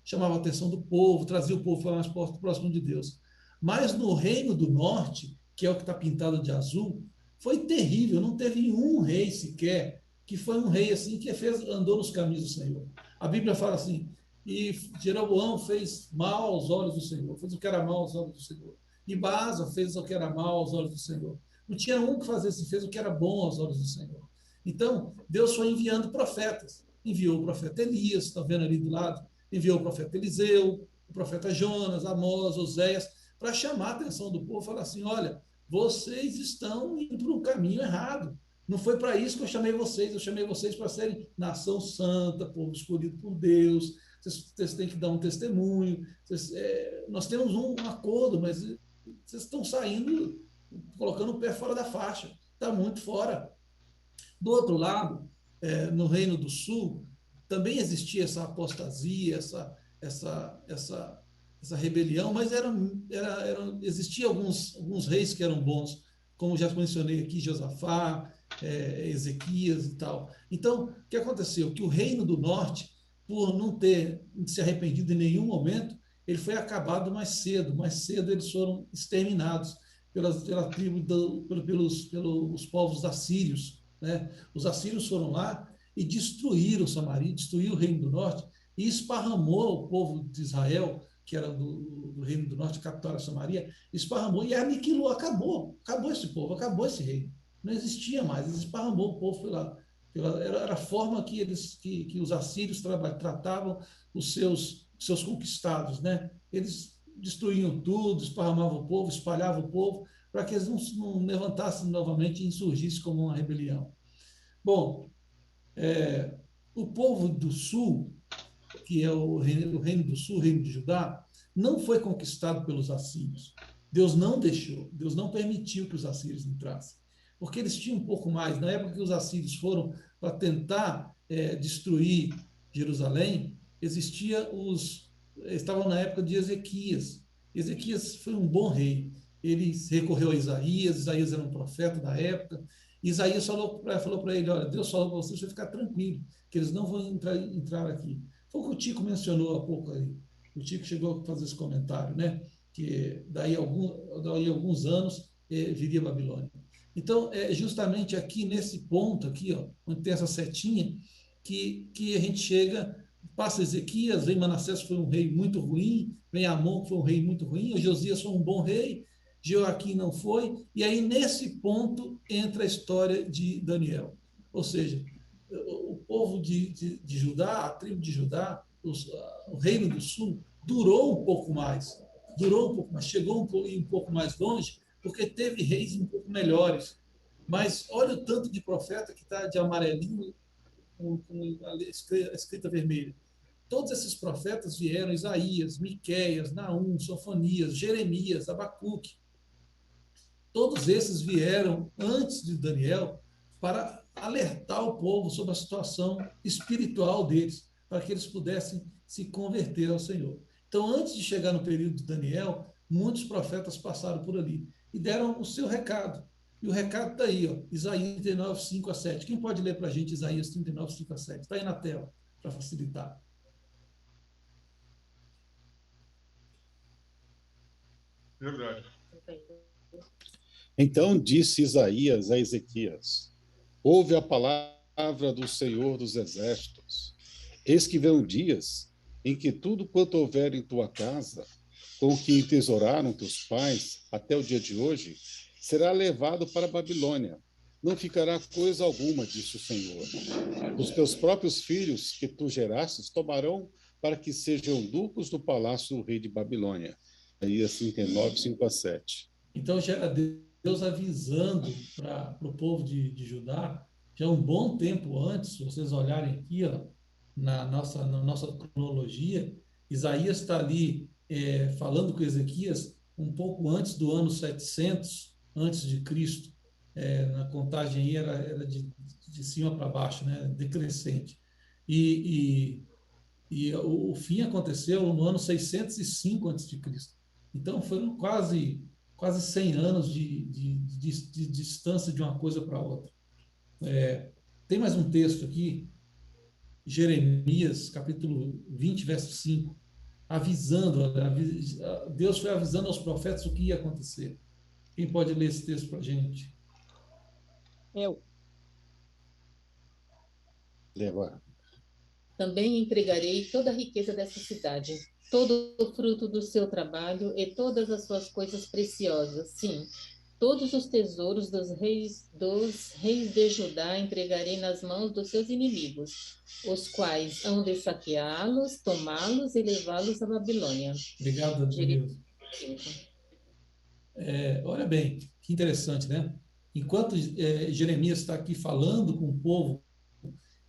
chamavam a atenção do povo, traziam o povo para mais próximo de Deus. Mas no reino do norte, que é o que está pintado de azul, foi terrível. Não teve um rei sequer que foi um rei assim que andou nos caminhos do Senhor. A Bíblia fala assim: e Jeroboão fez mal aos olhos do Senhor, fez o que era mal aos olhos do Senhor. E Baasa fez o que era mal aos olhos do Senhor. Não tinha um que fez o que era bom aos olhos do Senhor. Então, Deus foi enviando profetas. Enviou o profeta Elias, está vendo ali do lado, enviou o profeta Eliseu, o profeta Jonas, Amós, Oséias, para chamar a atenção do povo, falar assim: olha, vocês estão indo por um caminho errado. Não foi para isso que eu chamei vocês para serem nação santa, povo escolhido por Deus. Vocês têm que dar um testemunho. Nós temos um acordo, mas vocês estão saindo, colocando o pé fora da faixa. Está muito fora. Do outro lado, no Reino do Sul, também existia essa apostasia, essa rebelião, mas existiam alguns reis que eram bons, como já mencionei aqui, Josafá, Ezequias e tal. Então, o que aconteceu? Que o Reino do Norte, por não ter se arrependido em nenhum momento, ele foi acabado mais cedo. Mais cedo eles foram exterminados pela tribo, pelos povos assírios, né? Os assírios foram lá e destruíram Samaria, destruíram o Reino do Norte e esparramou o povo de Israel que era do Reino do Norte, capital era Samaria, esparramou e aniquilou, acabou esse povo, acabou esse reino. Não existia mais, esparramou o povo era a forma que os assírios tratavam os seus conquistados, né? Eles destruíam tudo, esparramavam o povo, espalhavam o povo, para que eles não levantassem novamente e insurgissem como uma rebelião. Bom, o povo do sul, que é o reino do sul, o reino de Judá, não foi conquistado pelos assírios. Deus não deixou, Deus não permitiu que os assírios entrassem, porque eles tinham um pouco mais. Na época que os assírios foram para tentar destruir Jerusalém, estavam na época de Ezequias. Ezequias foi um bom rei. Ele recorreu a Isaías era um profeta da época. Isaías falou para ele: olha, Deus falou para você ficar tranquilo, que eles não vão entrar aqui. Foi o que o Tico mencionou há pouco aí. O Tico chegou a fazer esse comentário, né? Que daí alguns anos viria a Babilônia. Então, é justamente aqui nesse ponto, aqui, ó, onde tem essa setinha, que a gente chega, passa Ezequias, vem Manassés, que foi um rei muito ruim, vem Amon, que foi um rei muito ruim, o Josias foi um bom rei, Joaquim não foi, e aí nesse ponto entra a história de Daniel. Ou seja, o povo de Judá, a tribo de Judá, o reino do sul, durou um pouco mais, chegou um pouco mais longe, porque teve reis um pouco melhores. Mas olha o tanto de profeta que está de amarelinho com a escrita vermelha. Todos esses profetas vieram, Isaías, Miqueias, Naum, Sofonias, Jeremias, Abacuque. Todos esses vieram antes de Daniel para alertar o povo sobre a situação espiritual deles, para que eles pudessem se converter ao Senhor. Então, antes de chegar no período de Daniel, muitos profetas passaram por ali e deram o seu recado. E o recado está aí, ó, Isaías 39, 5 a 7. Quem pode ler para a gente Isaías 39, 5 a 7? Está aí na tela, para facilitar. Verdade. Então disse Isaías a Ezequias: ouve a palavra do Senhor dos Exércitos. Eis que virão dias em que tudo quanto houver em tua casa, com o que entesouraram teus pais até o dia de hoje, será levado para a Babilônia. Não ficará coisa alguma, disse o Senhor. Os teus próprios filhos que tu gerastes tomarão para que sejam eunucos do palácio do rei de Babilônia. Isaías 39, 5 a 7. Então já era Deus avisando para o povo de Judá, já um bom tempo antes, se vocês olharem aqui, ó, na nossa cronologia, Isaías está ali falando com Ezequias um pouco antes do ano 700 antes de Cristo. Na contagem aí era de cima para baixo, né, decrescente. E o fim aconteceu no ano 605 antes de Cristo. Então foram quase 100 anos de distância de uma coisa para outra. Tem mais um texto aqui, Jeremias, capítulo 20, verso 5, Deus foi avisando aos profetas o que ia acontecer. Quem pode ler esse texto para a gente? Eu. Lê agora. Também entregarei toda a riqueza dessa cidade, todo o fruto do seu trabalho e todas as suas coisas preciosas. Sim, todos os tesouros dos reis de Judá entregarei nas mãos dos seus inimigos, os quais hão de saqueá-los, tomá-los e levá-los à Babilônia. Obrigado, Deus. Olha bem, que interessante, né? Enquanto Jeremias está aqui falando com o povo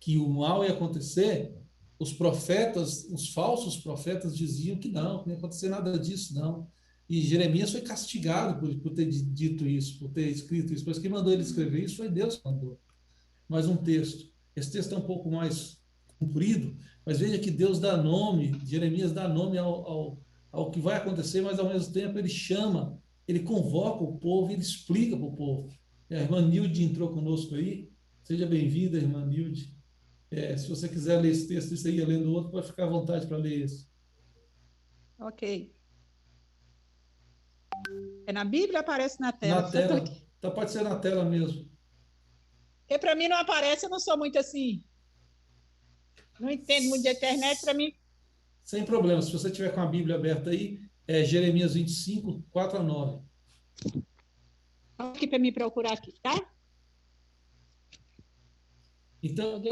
que o mal ia acontecer, os profetas, os falsos profetas diziam que não ia acontecer nada disso, não. E Jeremias foi castigado por ter dito isso, por ter escrito isso. Mas quem mandou ele escrever isso foi Deus que mandou. Mais um texto. Esse texto é um pouco mais comprido, mas veja que Deus dá nome, Jeremias dá nome ao que vai acontecer, mas ao mesmo tempo ele chama, ele convoca o povo, ele explica para o povo. A irmã Nilde entrou conosco aí. Seja bem-vinda, irmã Nilde. Se você quiser ler esse texto, você ia lendo outro, pode ficar à vontade para ler esse. Ok. É na Bíblia ou aparece na tela? Na tela. Tá, pode ser na tela mesmo. Porque para mim não aparece, eu não sou muito assim. Não entendo muito de internet, para mim. Sem problema. Se você tiver com a Bíblia aberta aí, é Jeremias 25, 4 a 9. Aqui para me procurar aqui, tá? Então,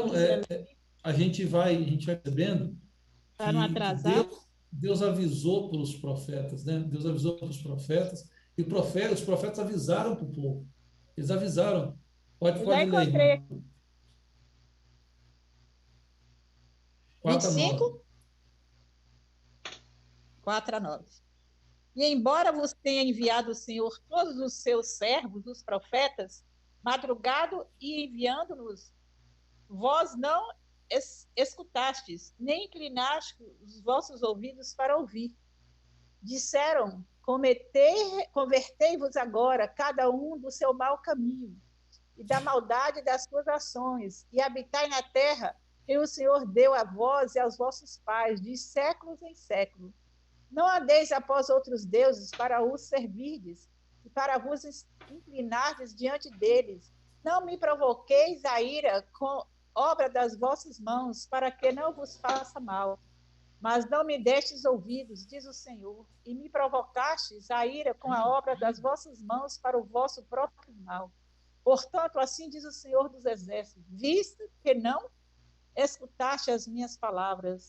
a gente vai percebendo Para não que atrasar. Deus avisou para os profetas, né? Deus avisou para os profetas, e os profetas avisaram para o povo. Eles avisaram. Pode Já ler. encontrei. Irmão. 4 a 9. 25? 4 a 9. E embora vos tenha enviado o Senhor todos os seus servos, os profetas, madrugado e enviando-nos, vós não escutastes, nem inclinastes os vossos ouvidos para ouvir. Disseram, convertei-vos agora, cada um do seu mau caminho, e da maldade das suas ações, e habitai na terra que o Senhor deu a vós e aos vossos pais, de séculos em séculos. Não andeis após outros deuses para os servirdes, e para vos inclinardes diante deles. Não me provoqueis a ira com obra das vossas mãos, para que não vos faça mal. Mas não me destes ouvidos, diz o Senhor, e me provocastes a ira com a obra das vossas mãos para o vosso próprio mal. Portanto, assim diz o Senhor dos Exércitos, visto que não escutaste as minhas palavras,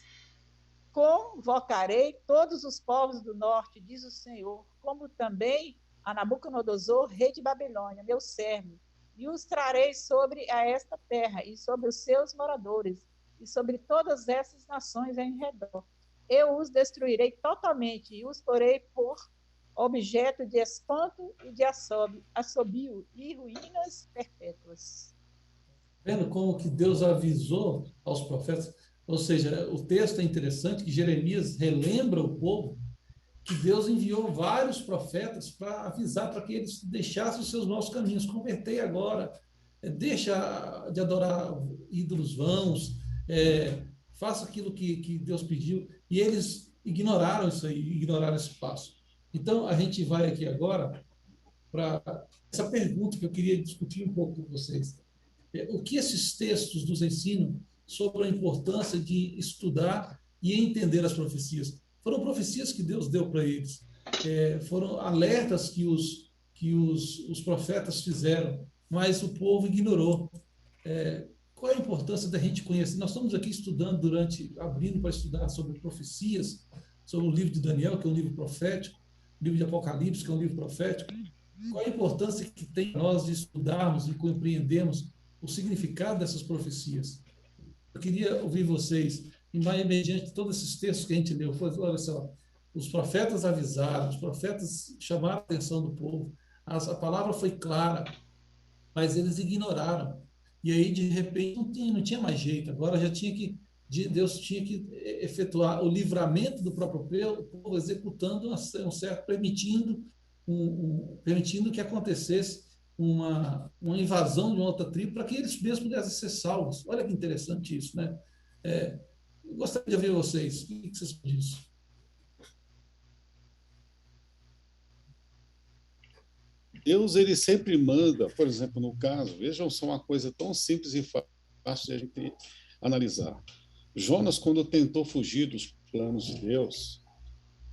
convocarei todos os povos do norte, diz o Senhor, como também a Nabucodonosor, rei de Babilônia, meu servo, e os trarei sobre a esta terra e sobre os seus moradores, e sobre todas essas nações em redor. Eu os destruirei totalmente e os porei por objeto de espanto e de assobio e ruínas perpétuas. Vendo como que Deus avisou aos profetas, ou seja, o texto é interessante, que Jeremias relembra o povo que Deus enviou vários profetas para avisar, para que eles deixassem os seus maus caminhos. Convertei agora, deixa de adorar ídolos vãos, faça aquilo que Deus pediu. E eles ignoraram isso aí, ignoraram esse passo. Então, a gente vai aqui agora para essa pergunta que eu queria discutir um pouco com vocês. O que esses textos nos ensinam sobre a importância de estudar e entender as profecias? Foram profecias que Deus deu para eles, foram alertas que os profetas fizeram, mas o povo ignorou. Qual é a importância da gente conhecer? Nós estamos aqui estudando abrindo para estudar sobre profecias, sobre o livro de Daniel, que é um livro profético, o livro de Apocalipse, que é um livro profético. Qual a importância que tem nós de estudarmos e compreendermos o significado dessas profecias? Eu queria ouvir vocês, mediante todos esses textos que a gente leu. Olha só, os profetas avisaram, os profetas chamaram a atenção do povo, a palavra foi clara, mas eles ignoraram. E aí, de repente, não tinha mais jeito, agora Deus tinha que efetuar o livramento do próprio povo, executando um certo, permitindo que acontecesse uma invasão de uma outra tribo para que eles mesmos pudessem ser salvos. Olha que interessante isso, né? Eu gostaria de ouvir vocês. O que vocês pensam disso? Deus, ele sempre manda, por exemplo, no caso, vejam só uma coisa tão simples e fácil de a gente analisar. Jonas, quando tentou fugir dos planos de Deus,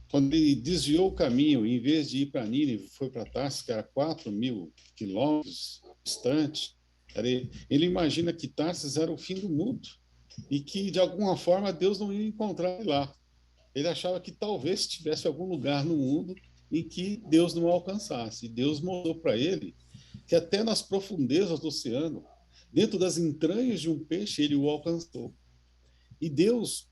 quando ele desviou o caminho, em vez de ir para Nínive, foi para Tarsis, que era 4.000 quilômetros distante, ele imagina que Tarsis era o fim do mundo e que, de alguma forma, Deus não ia encontrar ele lá. Ele achava que talvez tivesse algum lugar no mundo em que Deus não alcançasse. E Deus mostrou para ele que até nas profundezas do oceano, dentro das entranhas de um peixe, ele o alcançou. E Deus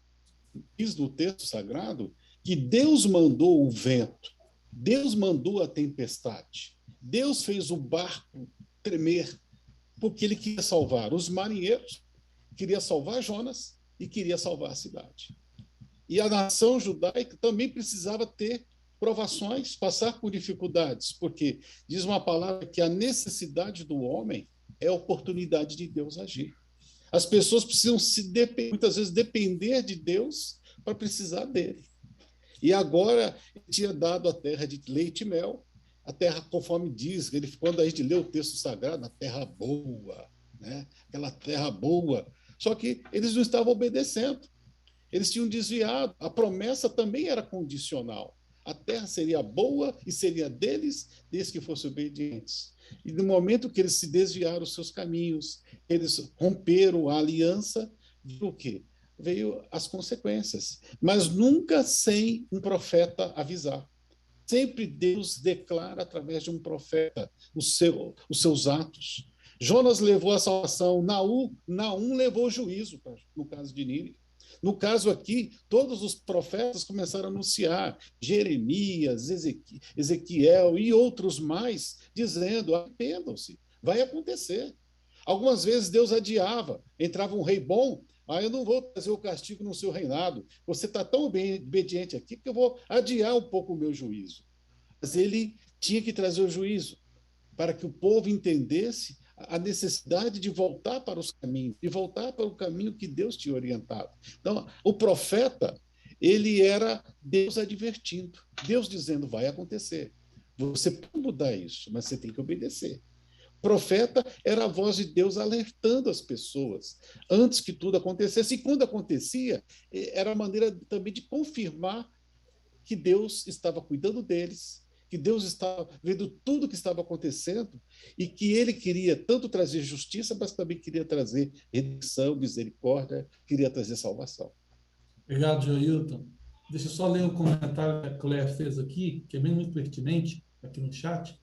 diz no texto sagrado que Deus mandou o vento, Deus mandou a tempestade, Deus fez o barco tremer, porque ele queria salvar os marinheiros, queria salvar Jonas e queria salvar a cidade. E a nação judaica também precisava ter provações, passar por dificuldades, porque diz uma palavra que a necessidade do homem é a oportunidade de Deus agir. As pessoas precisam muitas vezes depender de Deus para precisar dele. E agora ele tinha dado a terra de leite e mel, a terra, conforme diz, quando a gente lê o texto sagrado, a terra boa, né? Aquela terra boa. Só que eles não estavam obedecendo. Eles tinham desviado. A promessa também era condicional. A terra seria boa e seria deles, desde que fossem obedientes. E no momento que eles se desviaram dos seus caminhos, eles romperam a aliança, viu o quê? Veio as consequências. Mas nunca sem um profeta avisar. Sempre Deus declara através de um profeta os seus atos. Jonas levou a salvação, Naum levou o juízo, no caso de Nínive. No caso aqui, todos os profetas começaram a anunciar, Jeremias, Ezequiel e outros mais, dizendo, arrependam-se, vai acontecer. Algumas vezes Deus adiava, entrava um rei bom, eu não vou trazer o castigo no seu reinado, você está tão obediente aqui que eu vou adiar um pouco o meu juízo. Mas ele tinha que trazer o juízo, para que o povo entendesse a necessidade de voltar para os caminhos, de voltar para o caminho que Deus tinha orientado. Então, o profeta, ele era Deus advertindo, Deus dizendo, vai acontecer. Você pode mudar isso, mas você tem que obedecer. O profeta era a voz de Deus alertando as pessoas antes que tudo acontecesse. E quando acontecia, era a maneira também de confirmar que Deus estava cuidando deles, que Deus estava vendo tudo o que estava acontecendo e que ele queria tanto trazer justiça, mas também queria trazer redenção, misericórdia, queria trazer salvação. Obrigado, Joilton. Deixa eu só ler um comentário que a Claire fez aqui, que é bem muito pertinente, aqui no chat.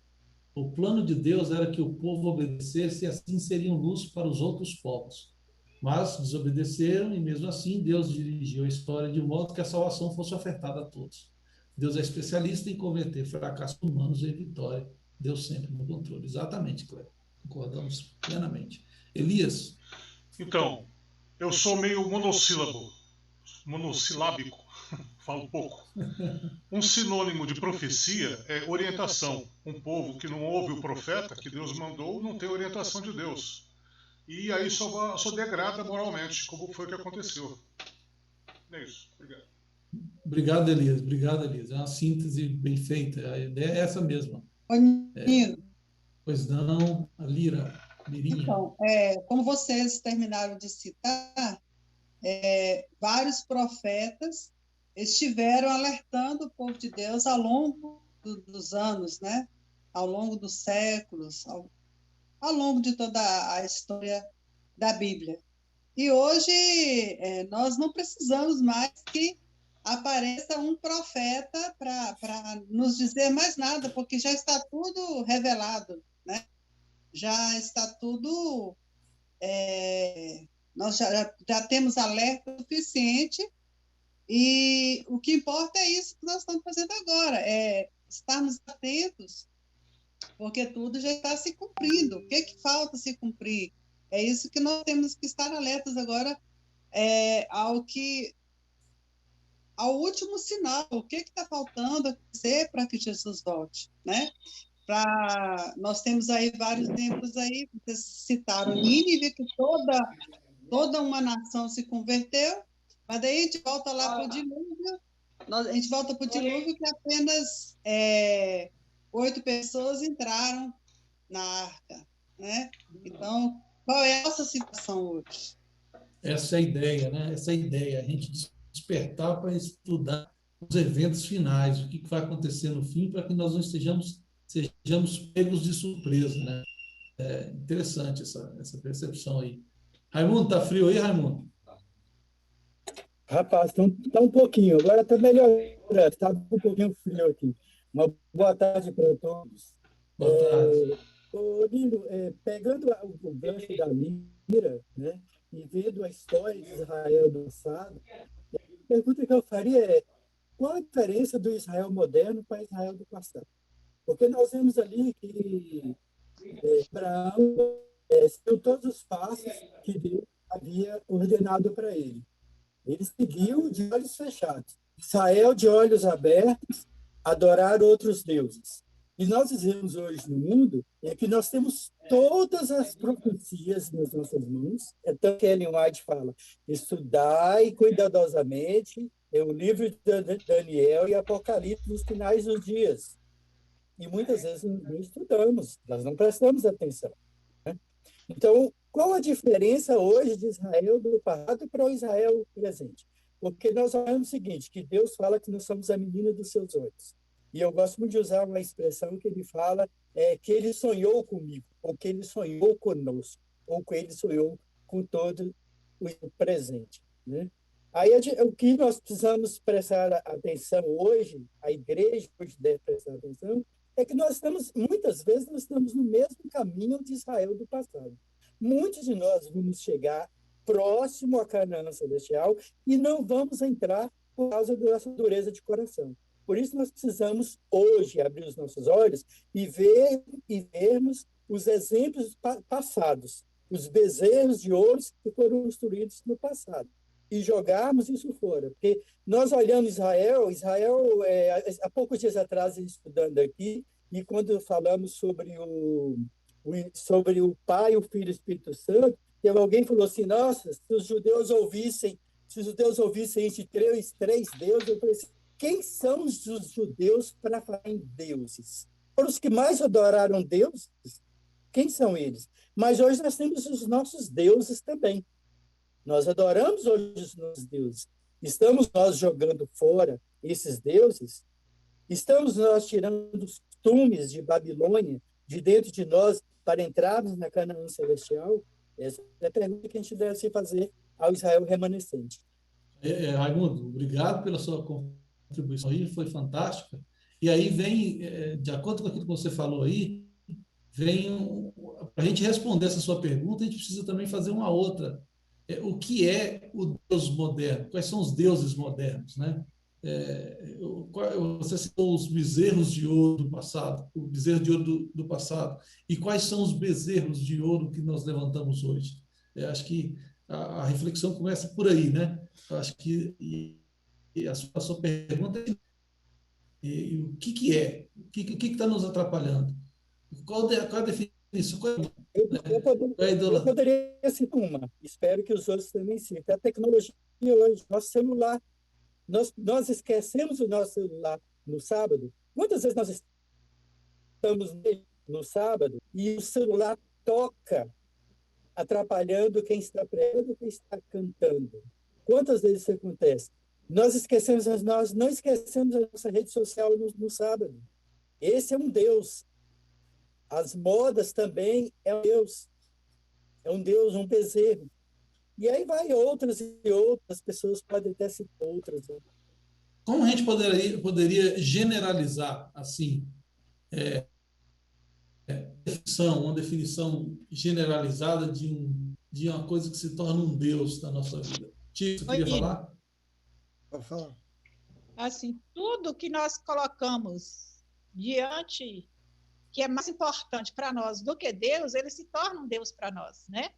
O plano de Deus era que o povo obedecesse e assim seriam luz para os outros povos. Mas desobedeceram e, mesmo assim, Deus dirigiu a história de modo que a salvação fosse ofertada a todos. Deus é especialista em converter fracassos humanos em vitória. Deus sempre no controle. Exatamente, Cleber. Concordamos plenamente. Elias? Então, eu sou meio monossilábico, falo pouco. Um sinônimo de profecia é orientação. Um povo que não ouve o profeta que Deus mandou não tem orientação de Deus. E aí só degrada moralmente, como foi que aconteceu. É isso. Obrigado. Obrigado, Elias. Obrigado, Elias. É uma síntese bem feita. A ideia é essa mesma. Oi, menino. Pois não, a Lirinha. Então, como vocês terminaram de citar, vários profetas estiveram alertando o povo de Deus ao longo dos anos, né? Ao longo dos séculos, ao longo de toda a história da Bíblia. E hoje nós não precisamos mais que apareça um profeta para nos dizer mais nada, porque já está tudo revelado, né? Já está tudo... nós já temos alerta suficiente e o que importa é isso que nós estamos fazendo agora, estarmos atentos, porque tudo já está se cumprindo. O que falta se cumprir? É isso que nós temos que estar alertas agora ao último sinal. O que está faltando acontecer para que Jesus volte, né? Nós temos aí vários exemplos aí, vocês citaram Nínive, que toda uma nação se converteu, mas daí a gente volta lá para o dilúvio, a gente volta para o dilúvio que apenas 8 pessoas entraram na arca, né? Então, qual é a nossa situação hoje? Essa é a ideia, né? Essa é a ideia, a gente despertar para estudar os eventos finais, o que vai acontecer no fim, para que nós não sejamos pegos de surpresa, né? É interessante essa percepção aí. Raimundo, tá frio aí, Raimundo? Rapaz, tá um pouquinho, agora tá melhor, tá um pouquinho frio aqui. Uma boa tarde para todos. Boa tarde. Lindo, pegando o gancho da Mira, né, e vendo a história de Israel do passado, a pergunta que eu faria é: qual a diferença do Israel moderno para Israel do passado? Porque nós vemos ali que Abraão seguiu todos os passos que Deus havia ordenado para ele. Ele seguiu de olhos fechados. Israel, de olhos abertos, adorar outros deuses. E nós vivemos hoje no mundo em que nós temos todas as profecias nas nossas mãos. Então, Ellen White fala: estudai cuidadosamente o livro de Daniel e Apocalipse nos finais dos dias. E muitas vezes não estudamos, nós não prestamos atenção, né? Então, qual a diferença hoje de Israel do passado para o Israel presente? Porque nós olhamos o seguinte, que Deus fala que nós somos a menina dos seus olhos. E eu gosto muito de usar uma expressão que ele fala que ele sonhou comigo, ou que ele sonhou conosco, ou que ele sonhou com todo o presente, né? Aí o que nós precisamos prestar atenção hoje, a igreja hoje deve prestar atenção, é que muitas vezes nós estamos no mesmo caminho de Israel do passado. Muitos de nós vamos chegar próximo à Canaã Celestial e não vamos entrar por causa da nossa dureza de coração. Por isso nós precisamos hoje abrir os nossos olhos e vermos os exemplos passados, os bezerros de ouro que foram construídos no passado, e jogarmos isso fora. Porque nós olhamos Israel, há poucos dias atrás, estudando aqui, e quando falamos sobre o Pai, o Filho e o Espírito Santo, e alguém falou assim, nossa, se os judeus ouvissem entre três deuses, eu falei assim, quem são os judeus para falar em deuses? Foram os que mais adoraram deuses? Quem são eles? Mas hoje nós temos os nossos deuses também. Nós adoramos hoje os nossos deuses. Estamos nós jogando fora esses deuses? Estamos nós tirando os costumes de Babilônia de dentro de nós para entrarmos na Canaã Celestial? Essa é a pergunta que a gente deve se fazer ao Israel remanescente. Raimundo, obrigado pela sua contribuição aí, foi fantástica. E aí vem, de acordo com aquilo que você falou aí, para a gente responder essa sua pergunta, a gente precisa também fazer uma outra. O que é o Deus moderno? Quais são os deuses modernos, né? Você citou os bezerros de ouro do passado, o bezerro de ouro do passado. E quais são os bezerros de ouro que nós levantamos hoje? Acho que a reflexão começa por aí, né? Acho que a sua pergunta é o que é? O que está nos atrapalhando? Qual a definição? Eu poderia citar uma, espero que os outros também citem. A tecnologia hoje, nosso celular. Nós esquecemos o nosso celular no sábado. Quantas vezes nós estamos no sábado e o celular toca, atrapalhando quem está pregando, quem está cantando? Quantas vezes isso acontece? Nós não esquecemos a nossa rede social no sábado. Esse é um Deus. As modas também é um Deus. É um Deus, um bezerro. E aí vai outras e outras pessoas podem até citar outras. Como a gente poderia generalizar assim uma definição generalizada de uma coisa que se torna um Deus na nossa vida? Tico, você queria falar? Pode falar. Assim, tudo que nós colocamos diante, que é mais importante para nós do que Deus, ele se torna um Deus para nós, né?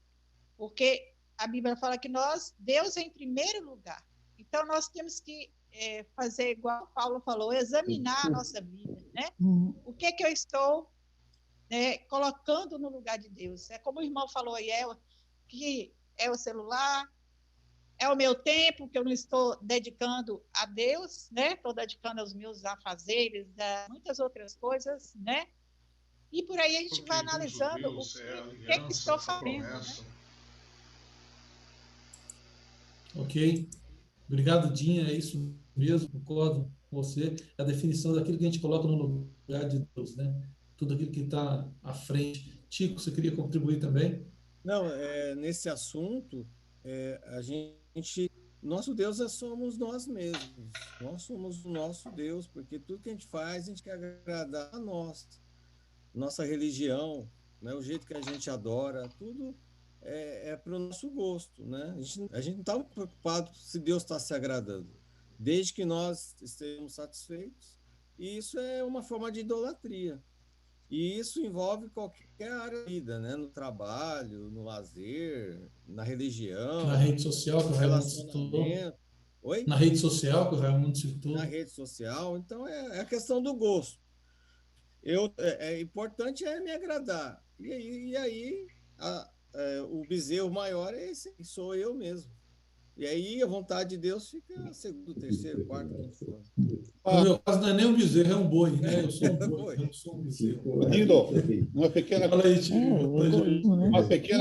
Porque a Bíblia fala que Deus é em primeiro lugar. Então, nós temos que fazer igual o Paulo falou, examinar a nossa vida, né? O que eu estou colocando no lugar de Deus? É como o irmão falou aí, que é o celular, é o meu tempo que eu não estou dedicando a Deus, né? Estou dedicando aos meus afazeres, a muitas outras coisas, né? E por aí a gente vai analisando o que estou fazendo, né? Ok. Obrigado, Dinha. É isso mesmo, concordo com você. A definição daquilo que a gente coloca no lugar de Deus, né? Tudo aquilo que está à frente. Tico, você queria contribuir também? Não, nesse assunto, nosso Deus somos nós mesmos. Nós somos o nosso Deus, porque tudo que a gente faz, a gente quer agradar a nós. Nossa religião, né? O jeito que a gente adora, tudo para o nosso gosto, né? A gente não está preocupado se Deus está se agradando, desde que nós estejamos satisfeitos. E isso é uma forma de idolatria. E isso envolve qualquer área da vida, né? No trabalho, no lazer, na religião, na rede social, que o Raimundo citou. Oi? Na rede social, que o Raimundo citou. Na rede social. Então, é a questão do gosto. Importante é me agradar. E aí, o bezerro maior é esse, sou eu mesmo. E aí a vontade de Deus fica segundo, terceiro, quarto, quinto for. No meu caso não é nem um bezerro, é um boi, né? Eu sou um boi, eu não sou um bezerro. Rindolfo, uma pequena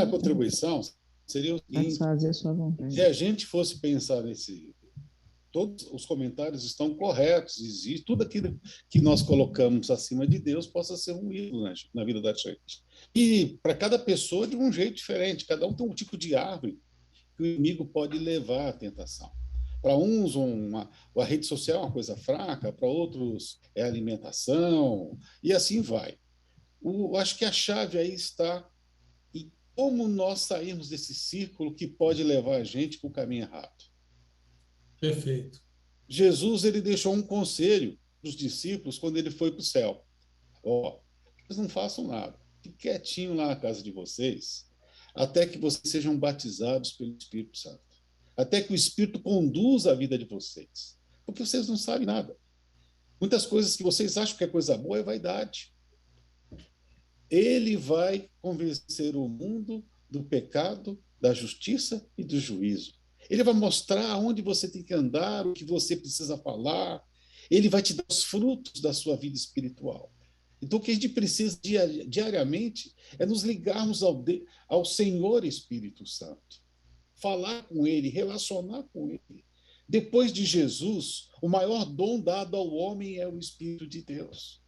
contribuição seria o seguinte: fazer a sua vontade. se a gente fosse pensar todos os comentários estão corretos, existe tudo aquilo que nós colocamos acima de Deus possa ser um ídolo na vida da gente. E para cada pessoa de um jeito diferente, cada um tem um tipo de árvore que o inimigo pode levar à tentação. Para uns, a rede social é uma coisa fraca, para outros é alimentação, e assim vai. Acho que a chave aí está em como nós sairmos desse círculo que pode levar a gente para o caminho errado. Perfeito. Jesus, ele deixou um conselho para os discípulos quando ele foi para o céu. Vocês não façam nada. Fiquem quietinho lá na casa de vocês, até que vocês sejam batizados pelo Espírito Santo. Até que o Espírito conduza a vida de vocês. Porque vocês não sabem nada. Muitas coisas que vocês acham que é coisa boa é vaidade. Ele vai convencer o mundo do pecado, da justiça e do juízo. Ele vai mostrar onde você tem que andar, o que você precisa falar. Ele vai te dar os frutos da sua vida espiritual. Então, o que a gente precisa diariamente é nos ligarmos ao Senhor Espírito Santo. Falar com Ele, relacionar com Ele. Depois de Jesus, o maior dom dado ao homem é o Espírito de Deus.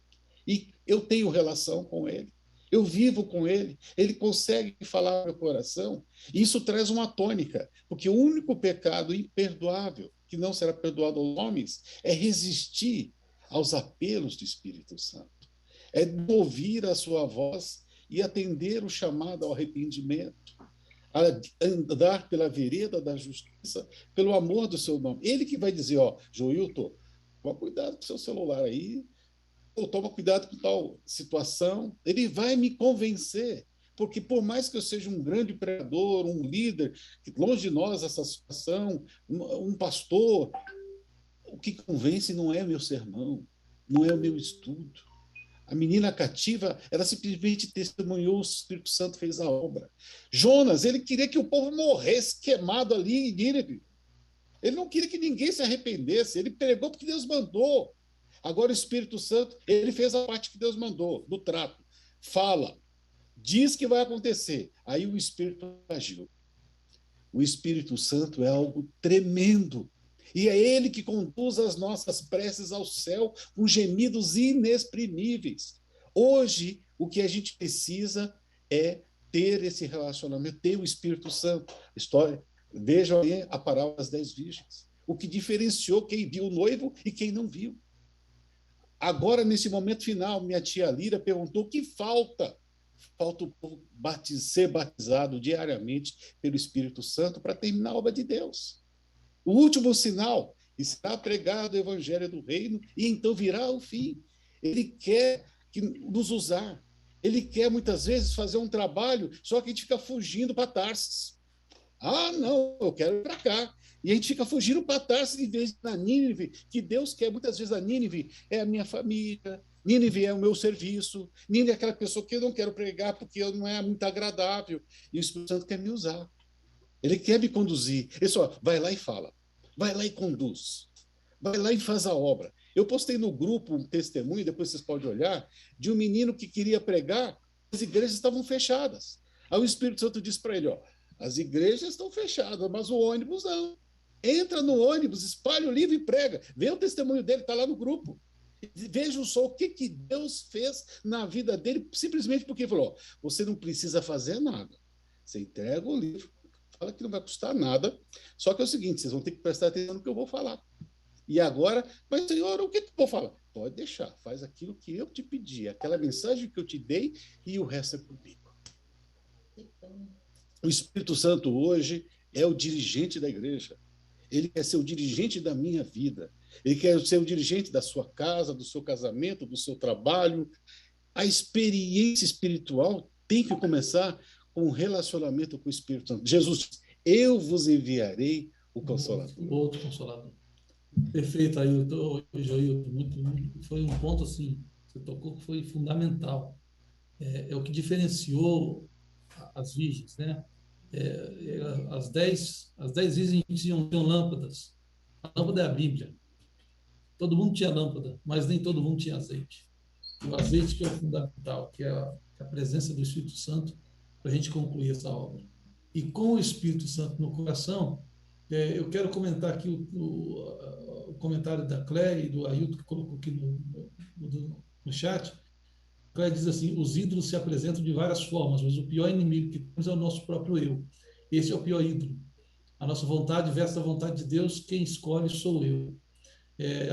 E eu tenho relação com Ele. Eu vivo com Ele. Ele consegue falar no meu coração. E isso traz uma tônica, porque o único pecado imperdoável que não será perdoado aos homens é resistir aos apelos do Espírito Santo. É ouvir a sua voz e atender o chamado ao arrependimento. A andar pela vereda da justiça, pelo amor do seu nome. Ele que vai dizer, Joilton, toma cuidado com o seu celular aí, ou toma cuidado com tal situação. Ele vai me convencer, porque por mais que eu seja um grande pregador, um líder, longe de nós essa situação, um pastor, o que convence não é meu sermão, não é o meu estudo. A menina cativa, ela simplesmente testemunhou, o Espírito Santo fez a obra. Jonas, ele queria que o povo morresse queimado ali em Nínive. Ele não queria que ninguém se arrependesse, ele pregou porque Deus mandou. Agora o Espírito Santo, ele fez a parte que Deus mandou, do trato. Fala, diz que vai acontecer. Aí o Espírito agiu. O Espírito Santo é algo tremendo. E é Ele que conduz as nossas preces ao céu com gemidos inexprimíveis. Hoje, o que a gente precisa é ter esse relacionamento, ter o Espírito Santo. Vejam aí a parábola das 10 virgens. O que diferenciou quem viu o noivo e quem não viu. Agora, nesse momento final, minha tia Lira perguntou o que falta. Falta o povo ser batizado diariamente pelo Espírito Santo para terminar a obra de Deus. O último sinal está pregado o evangelho do reino e então virá o fim. Ele quer nos usar. Ele quer, muitas vezes, fazer um trabalho, só que a gente fica fugindo para Tarsis. Não, eu quero ir para cá. E a gente fica fugindo para Tarsis em vez de na Nínive, que Deus quer. Muitas vezes a Nínive é a minha família, Nínive é o meu serviço, Nínive é aquela pessoa que eu não quero pregar porque não é muito agradável. E o Espírito Santo quer me usar. Ele quer me conduzir. Ele só vai lá e fala. Vai lá e conduz. Vai lá e faz a obra. Eu postei no grupo um testemunho, depois vocês podem olhar, de um menino que queria pregar, as igrejas estavam fechadas. Aí o Espírito Santo disse para ele, as igrejas estão fechadas, mas o ônibus não. Entra no ônibus, espalha o livro e prega. Vê o testemunho dele, está lá no grupo. Vejam só o que Deus fez na vida dele, simplesmente porque falou, você não precisa fazer nada. Você entrega o livro, fala que não vai custar nada, só que é o seguinte, vocês vão ter que prestar atenção no que eu vou falar. E agora, mas Senhor, o que eu vou falar? Pode deixar, faz aquilo que eu te pedi, aquela mensagem que eu te dei e o resto é comigo. O Espírito Santo hoje é o dirigente da igreja. Ele quer ser o dirigente da minha vida. Ele quer ser o dirigente da sua casa, do seu casamento, do seu trabalho. A experiência espiritual tem que começar com um relacionamento com o Espírito Santo. Jesus diz, eu vos enviarei o Consolador. O outro Consolador. Perfeito, Ailton. Foi um ponto assim, você tocou que foi fundamental. É o que diferenciou as virgens, né? As 10 virgens tinham lâmpadas. A lâmpada é a Bíblia. Todo mundo tinha lâmpada, mas nem todo mundo tinha azeite. E o azeite que é o fundamental, que é a presença do Espírito Santo para a gente concluir essa obra. E com o Espírito Santo no coração, Eu quero comentar aqui o comentário da Cléia e do Ailton, que colocou aqui no chat. A Cléia diz assim: os ídolos se apresentam de várias formas, mas o pior inimigo que temos é o nosso próprio eu. Esse é o pior ídolo. A nossa vontade versus a vontade de Deus, quem escolhe sou eu.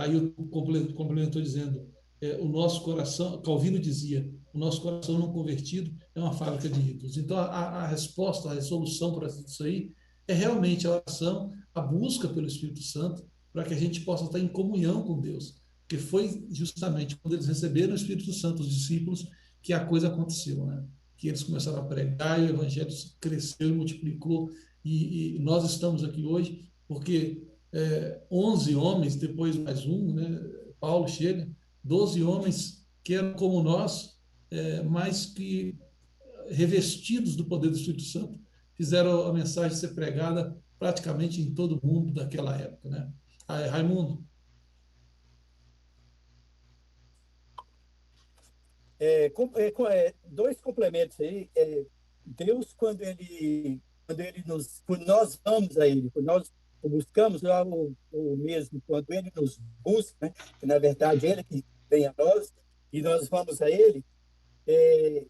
Aí eu complementou dizendo, o nosso coração, Calvino dizia, o nosso coração não convertido é uma fábrica de ídolos. Então, a resposta, a resolução para isso aí é realmente a oração, a busca pelo Espírito Santo, para que a gente possa estar em comunhão com Deus. Porque foi justamente quando eles receberam o Espírito Santo, os discípulos, que a coisa aconteceu, né? Que eles começaram a pregar e o evangelho cresceu e multiplicou. E nós estamos aqui hoje porque 11 homens, depois mais um, né? Paulo chega, 12 homens que eram como nós, mas que, revestidos do poder do Espírito Santo, fizeram a mensagem ser pregada praticamente em todo o mundo daquela época, né? Raimundo. Dois complementos aí. Deus, quando nós vamos a Ele, quando nós o buscamos, lá o mesmo, quando Ele nos busca, né? Que na verdade Ele que vem a nós, e nós vamos a Ele, Ele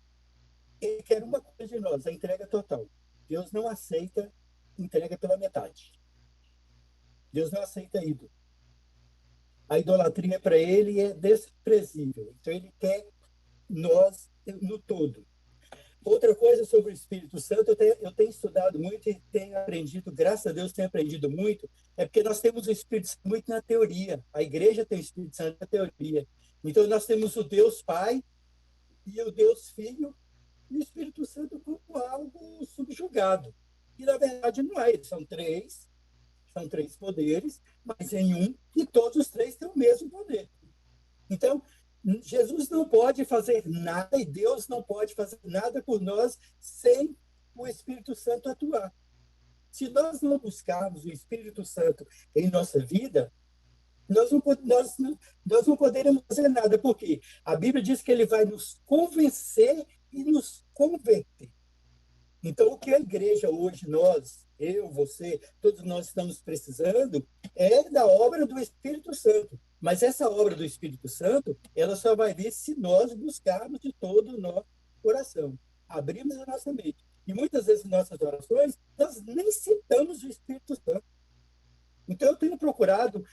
quer uma coisa de nós, a entrega total. Deus não aceita entrega pela metade. Deus não aceita ídolo. A idolatria para Ele é desprezível. Então Ele quer nós no todo. Outra coisa sobre o Espírito Santo, eu tenho estudado muito e tenho aprendido, graças a Deus tenho aprendido muito, é porque nós temos o Espírito Santo muito na teoria. A igreja tem o Espírito Santo na teoria. Então nós temos o Deus Pai e o Deus Filho e o Espírito Santo como algo subjugado. E na verdade não é, são três poderes, mas em um, e todos os três têm o mesmo poder. Então, Jesus não pode fazer nada e Deus não pode fazer nada por nós sem o Espírito Santo atuar. Se nós não buscarmos o Espírito Santo em nossa vida, nós não poderemos fazer nada, porque a Bíblia diz que ele vai nos convencer e nos converter. Então, o que a igreja hoje, nós, eu, você, todos nós estamos precisando é da obra do Espírito Santo. Mas essa obra do Espírito Santo, ela só vai vir se nós buscarmos de todo o nosso coração, abrirmos a nossa mente. E muitas vezes, em nossas orações, nós nem citamos o Espírito Santo. Então, eu tenho procurado,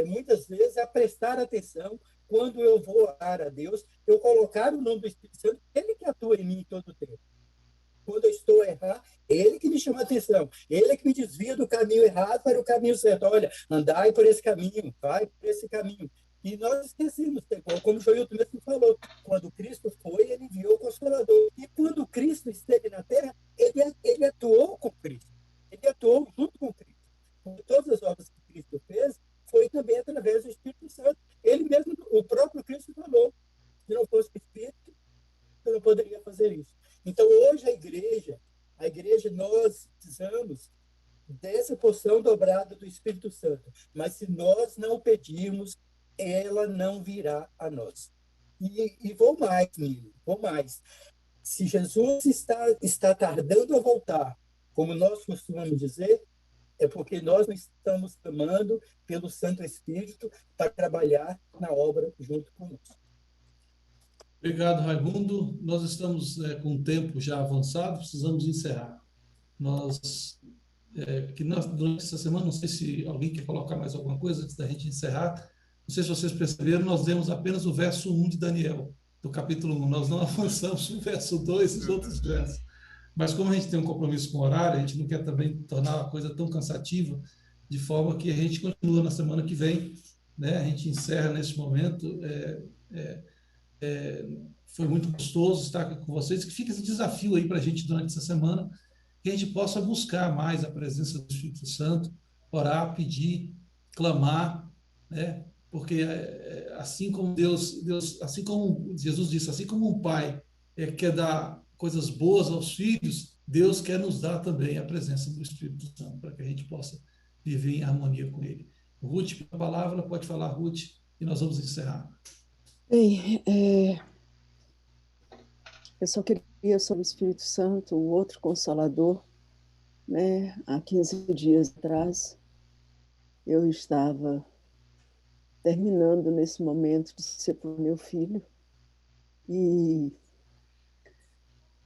muitas vezes, a prestar atenção quando eu vou orar a Deus, eu colocar o nome do Espírito Santo, ele que atua em mim todo o tempo. Quando eu estou a errar, ele que me chama a atenção. Ele que me desvia do caminho errado para o caminho certo. Olha, andai por esse caminho, vai por esse caminho. E nós esquecemos, como o Joilton mesmo falou, quando Cristo foi, ele enviou o Consolador. E quando Cristo esteve na Terra, ele atuou com Cristo. Ele atuou junto com Cristo. Todas as obras que Cristo fez, foi também através do Espírito Santo. Ele mesmo, o próprio Cristo falou, se não fosse o Espírito, eu não poderia fazer isso. Então, hoje a igreja, nós precisamos dessa porção dobrada do Espírito Santo. Mas se nós não pedirmos, ela não virá a nós. E vou mais, menino, vou mais. Se Jesus está tardando a voltar, como nós costumamos dizer, é porque nós não estamos clamando pelo Santo Espírito para trabalhar na obra junto conosco. Obrigado, Raimundo. Nós estamos com um tempo já avançado, precisamos encerrar. Durante essa semana, não sei se alguém quer colocar mais alguma coisa antes da gente encerrar. Não sei se vocês perceberam, nós lemos apenas o verso 1 de Daniel, do capítulo 1. Nós não avançamos o verso 2 e os outros versos. Mas como a gente tem um compromisso com o horário, a gente não quer também tornar a coisa tão cansativa, de forma que a gente continua na semana que vem, né? A gente encerra nesse momento. Foi muito gostoso estar aqui com vocês, que fica esse desafio aí para a gente durante essa semana, que a gente possa buscar mais a presença do Espírito Santo, orar, pedir, clamar, né? Porque assim como Deus, assim como Jesus disse, assim como um pai quer dar coisas boas aos filhos, Deus quer nos dar também a presença do Espírito Santo, para que a gente possa viver em harmonia com Ele. Ruth, a palavra, pode falar, Ruth, e nós vamos encerrar. Bem, eu só queria sobre o Espírito Santo, o outro Consolador, né? Há 15 dias atrás, eu estava terminando nesse momento de separar meu filho e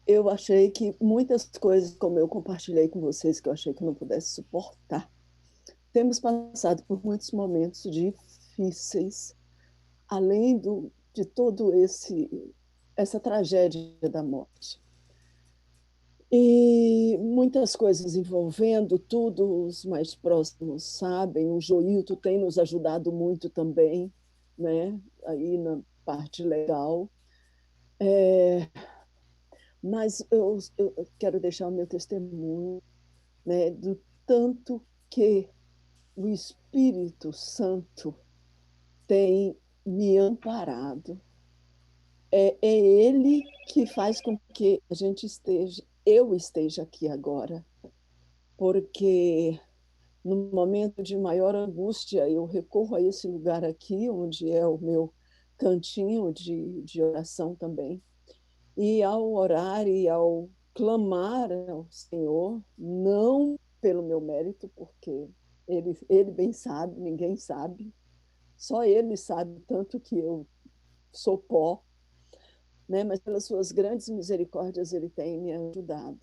eu achei que muitas coisas, como eu compartilhei com vocês, que eu achei que eu não pudesse suportar. Temos passado por muitos momentos difíceis, além de todo essa tragédia da morte. E muitas coisas envolvendo tudo, os mais próximos sabem, o Joilton tem nos ajudado muito também, né? Aí na parte legal. Mas eu quero deixar o meu testemunho, né, do tanto que o Espírito Santo tem me amparado. É Ele que faz com que eu esteja aqui agora, porque no momento de maior angústia eu recorro a esse lugar aqui, onde é o meu cantinho de oração também. E ao orar e ao clamar ao Senhor, não pelo meu mérito, porque ele bem sabe, ninguém sabe, só Ele sabe tanto que eu sou pó, né? Mas pelas suas grandes misericórdias Ele tem me ajudado.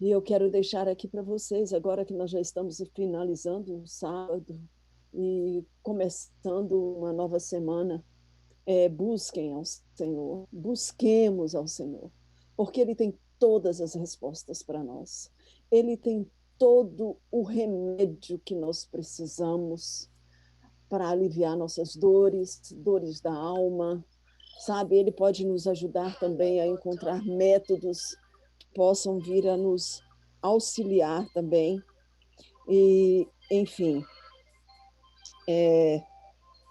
E eu quero deixar aqui para vocês, agora que nós já estamos finalizando o sábado e começando uma nova semana, busquem ao Senhor, busquemos ao Senhor, porque Ele tem todas as respostas para nós. Ele tem todo o remédio que nós precisamos para aliviar nossas dores, dores da alma, sabe? Ele pode nos ajudar também a encontrar métodos que possam vir a nos auxiliar também. E, enfim,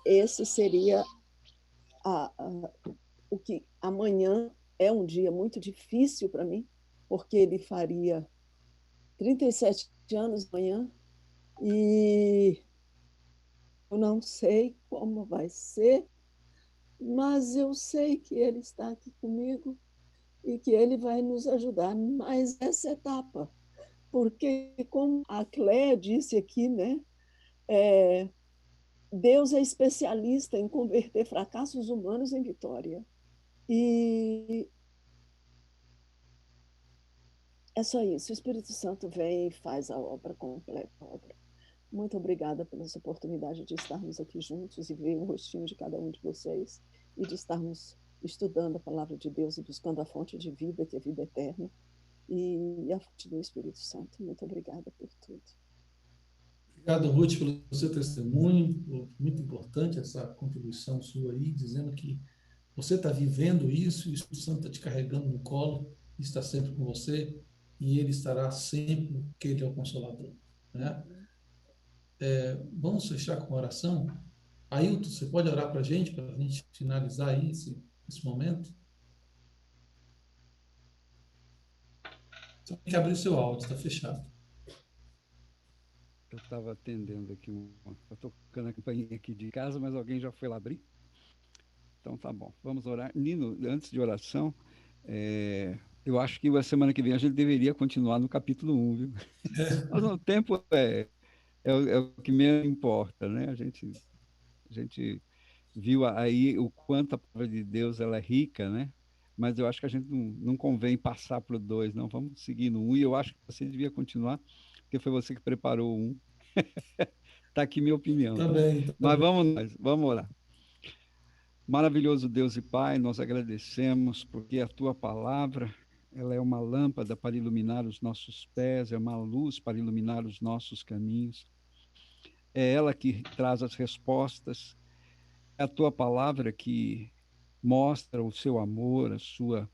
esse seria o que amanhã é um dia muito difícil para mim, porque ele faria 37 anos amanhã e eu não sei como vai ser, mas eu sei que ele está aqui comigo e que ele vai nos ajudar mais essa etapa, porque como a Cléia disse aqui, né, Deus é especialista em converter fracassos humanos em vitória. E é só isso. O Espírito Santo vem e faz a obra, completa a obra. Muito obrigada pela oportunidade de estarmos aqui juntos e ver o rostinho de cada um de vocês e de estarmos estudando a palavra de Deus e buscando a fonte de vida, que é a vida eterna, e a fonte do Espírito Santo. Muito obrigada por tudo. Obrigado, Ruth, pelo seu testemunho. Muito importante essa contribuição sua aí, dizendo que você está vivendo isso, e o Espírito Santo está te carregando no colo, está sempre com você, e ele estará sempre, porque ele é o Consolador, né? Vamos fechar com oração? Ailton, você pode orar para a gente finalizar aí esse momento? Você tem que abrir o seu áudio, está fechado. Eu estava atendendo aqui, estou tocando a campainha aqui de casa, mas alguém já foi lá abrir? Então tá bom, vamos orar. Nino, antes de oração, eu acho que a semana que vem a gente deveria continuar no capítulo 1, viu? Mas o tempo é o que menos importa, né? A gente viu aí o quanto a palavra de Deus ela é rica, né? Mas eu acho que a gente não convém passar para o 2, não. Vamos seguir no 1, e eu acho que você devia continuar, porque foi você que preparou o 1. Está aqui minha opinião. Tá bem. Mas vamos orar. Maravilhoso Deus e Pai, nós agradecemos porque a Tua palavra, ela é uma lâmpada para iluminar os nossos pés, é uma luz para iluminar os nossos caminhos. É ela que traz as respostas, é a Tua palavra que mostra o Seu amor, a Sua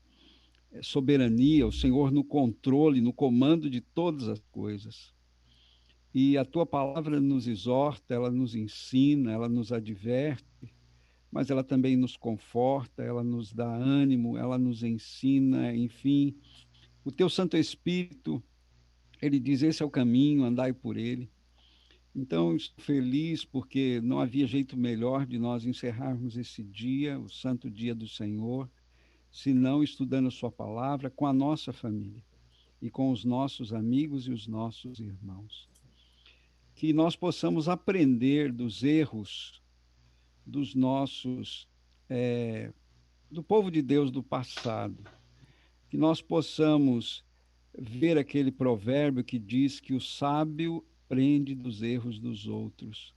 soberania, o Senhor no controle, no comando de todas as coisas. E a Tua palavra nos exorta, ela nos ensina, ela nos adverte, mas ela também nos conforta, ela nos dá ânimo, ela nos ensina, enfim. O Teu Santo Espírito, ele diz, esse é o caminho, andai por ele. Então, estou feliz porque não havia jeito melhor de nós encerrarmos esse dia, o santo dia do Senhor, senão estudando a sua palavra com a nossa família. e com os nossos amigos e os nossos irmãos. Que nós possamos aprender dos erros dos nossos, do povo de Deus do passado. Que nós possamos ver aquele provérbio que diz que o sábio aprende dos erros dos outros.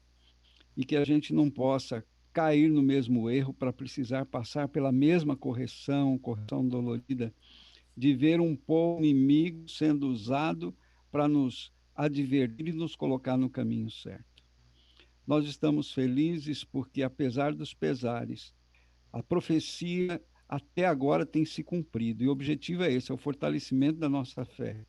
E que a gente não possa cair no mesmo erro para precisar passar pela mesma correção dolorida, de ver um povo inimigo sendo usado para nos advertir e nos colocar no caminho certo. Nós estamos felizes porque, apesar dos pesares, a profecia até agora tem se cumprido, e o objetivo é esse, é o fortalecimento da nossa fé.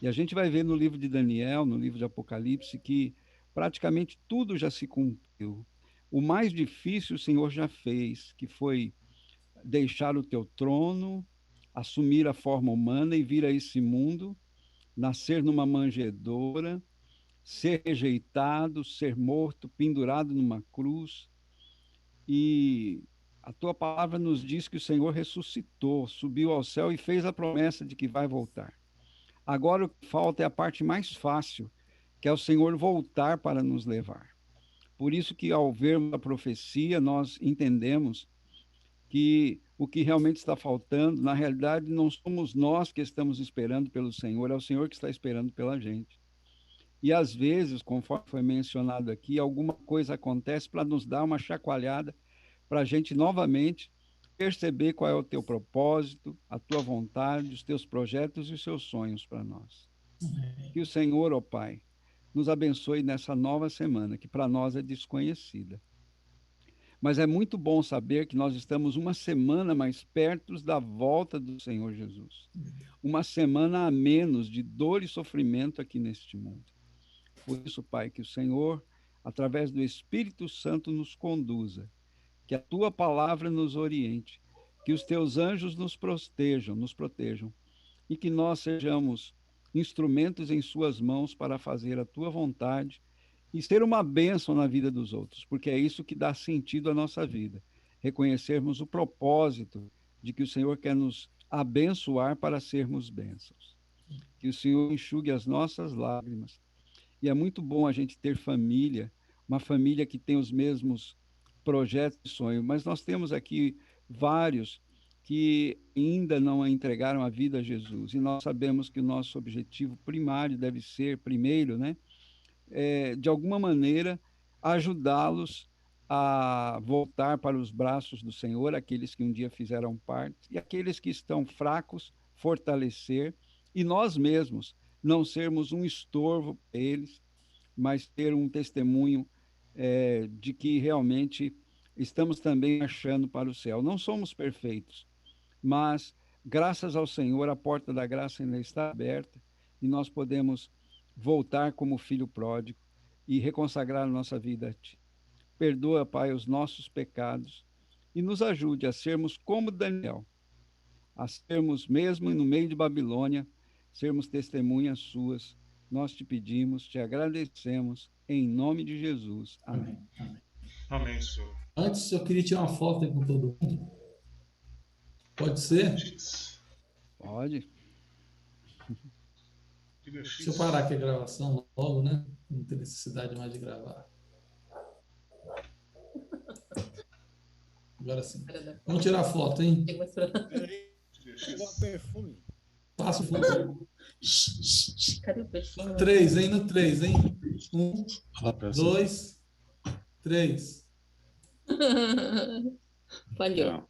E a gente vai ver no livro de Daniel, no livro de Apocalipse, que praticamente tudo já se cumpriu. O mais difícil o Senhor já fez, que foi deixar o teu trono, assumir a forma humana e vir a esse mundo, nascer numa manjedoura, ser rejeitado, ser morto, pendurado numa cruz. E a tua palavra nos diz que o Senhor ressuscitou, subiu ao céu e fez a promessa de que vai voltar. Agora o que falta é a parte mais fácil, que é o Senhor voltar para nos levar. Por isso que, ao vermos a profecia, nós entendemos que o que realmente está faltando, na realidade, não somos nós que estamos esperando pelo Senhor, é o Senhor que está esperando pela gente. E, às vezes, conforme foi mencionado aqui, alguma coisa acontece para nos dar uma chacoalhada, para a gente novamente perceber qual é o teu propósito, a tua vontade, os teus projetos e os seus sonhos para nós. Que o Senhor, ó Pai, nos abençoe nessa nova semana, que para nós é desconhecida. Mas é muito bom saber que nós estamos uma semana mais perto da volta do Senhor Jesus. Uma semana a menos de dor e sofrimento aqui neste mundo. Por isso, Pai, que o Senhor, através do Espírito Santo, nos conduza, que a tua palavra nos oriente, que os teus anjos nos protejam, e que nós sejamos instrumentos em suas mãos para fazer a tua vontade e ser uma bênção na vida dos outros, porque é isso que dá sentido à nossa vida. Reconhecermos o propósito de que o Senhor quer nos abençoar para sermos bênçãos. Que o Senhor enxugue as nossas lágrimas. E é muito bom a gente ter família, uma família que tem os mesmos projetos e sonhos, mas nós temos aqui vários que ainda não entregaram a vida a Jesus, e nós sabemos que o nosso objetivo primário deve ser, primeiro, né, de alguma maneira, ajudá-los a voltar para os braços do Senhor, aqueles que um dia fizeram parte, e aqueles que estão fracos, fortalecer, e nós mesmos não sermos um estorvo para eles, mas ter um testemunho de que realmente estamos também marchando para o céu. Não somos perfeitos, mas, graças ao Senhor, a porta da graça ainda está aberta e nós podemos voltar como filho pródigo e reconsagrar a nossa vida a Ti. Perdoa, Pai, os nossos pecados e nos ajude a sermos como Daniel, a sermos, mesmo no meio de Babilônia, sermos testemunhas Suas. Nós te pedimos, te agradecemos, em nome de Jesus. Amém. Amém, Senhor. Antes, eu queria tirar uma foto aí com todo mundo. Pode ser? Pode. Deixa eu parar aqui a gravação logo, né? Não tem necessidade mais de gravar. Agora sim. Vamos tirar a foto, hein? Perfume. Passa o foto. Cadê o perfume? 3, hein? No 3, hein? 1, 2, 3. Falhou.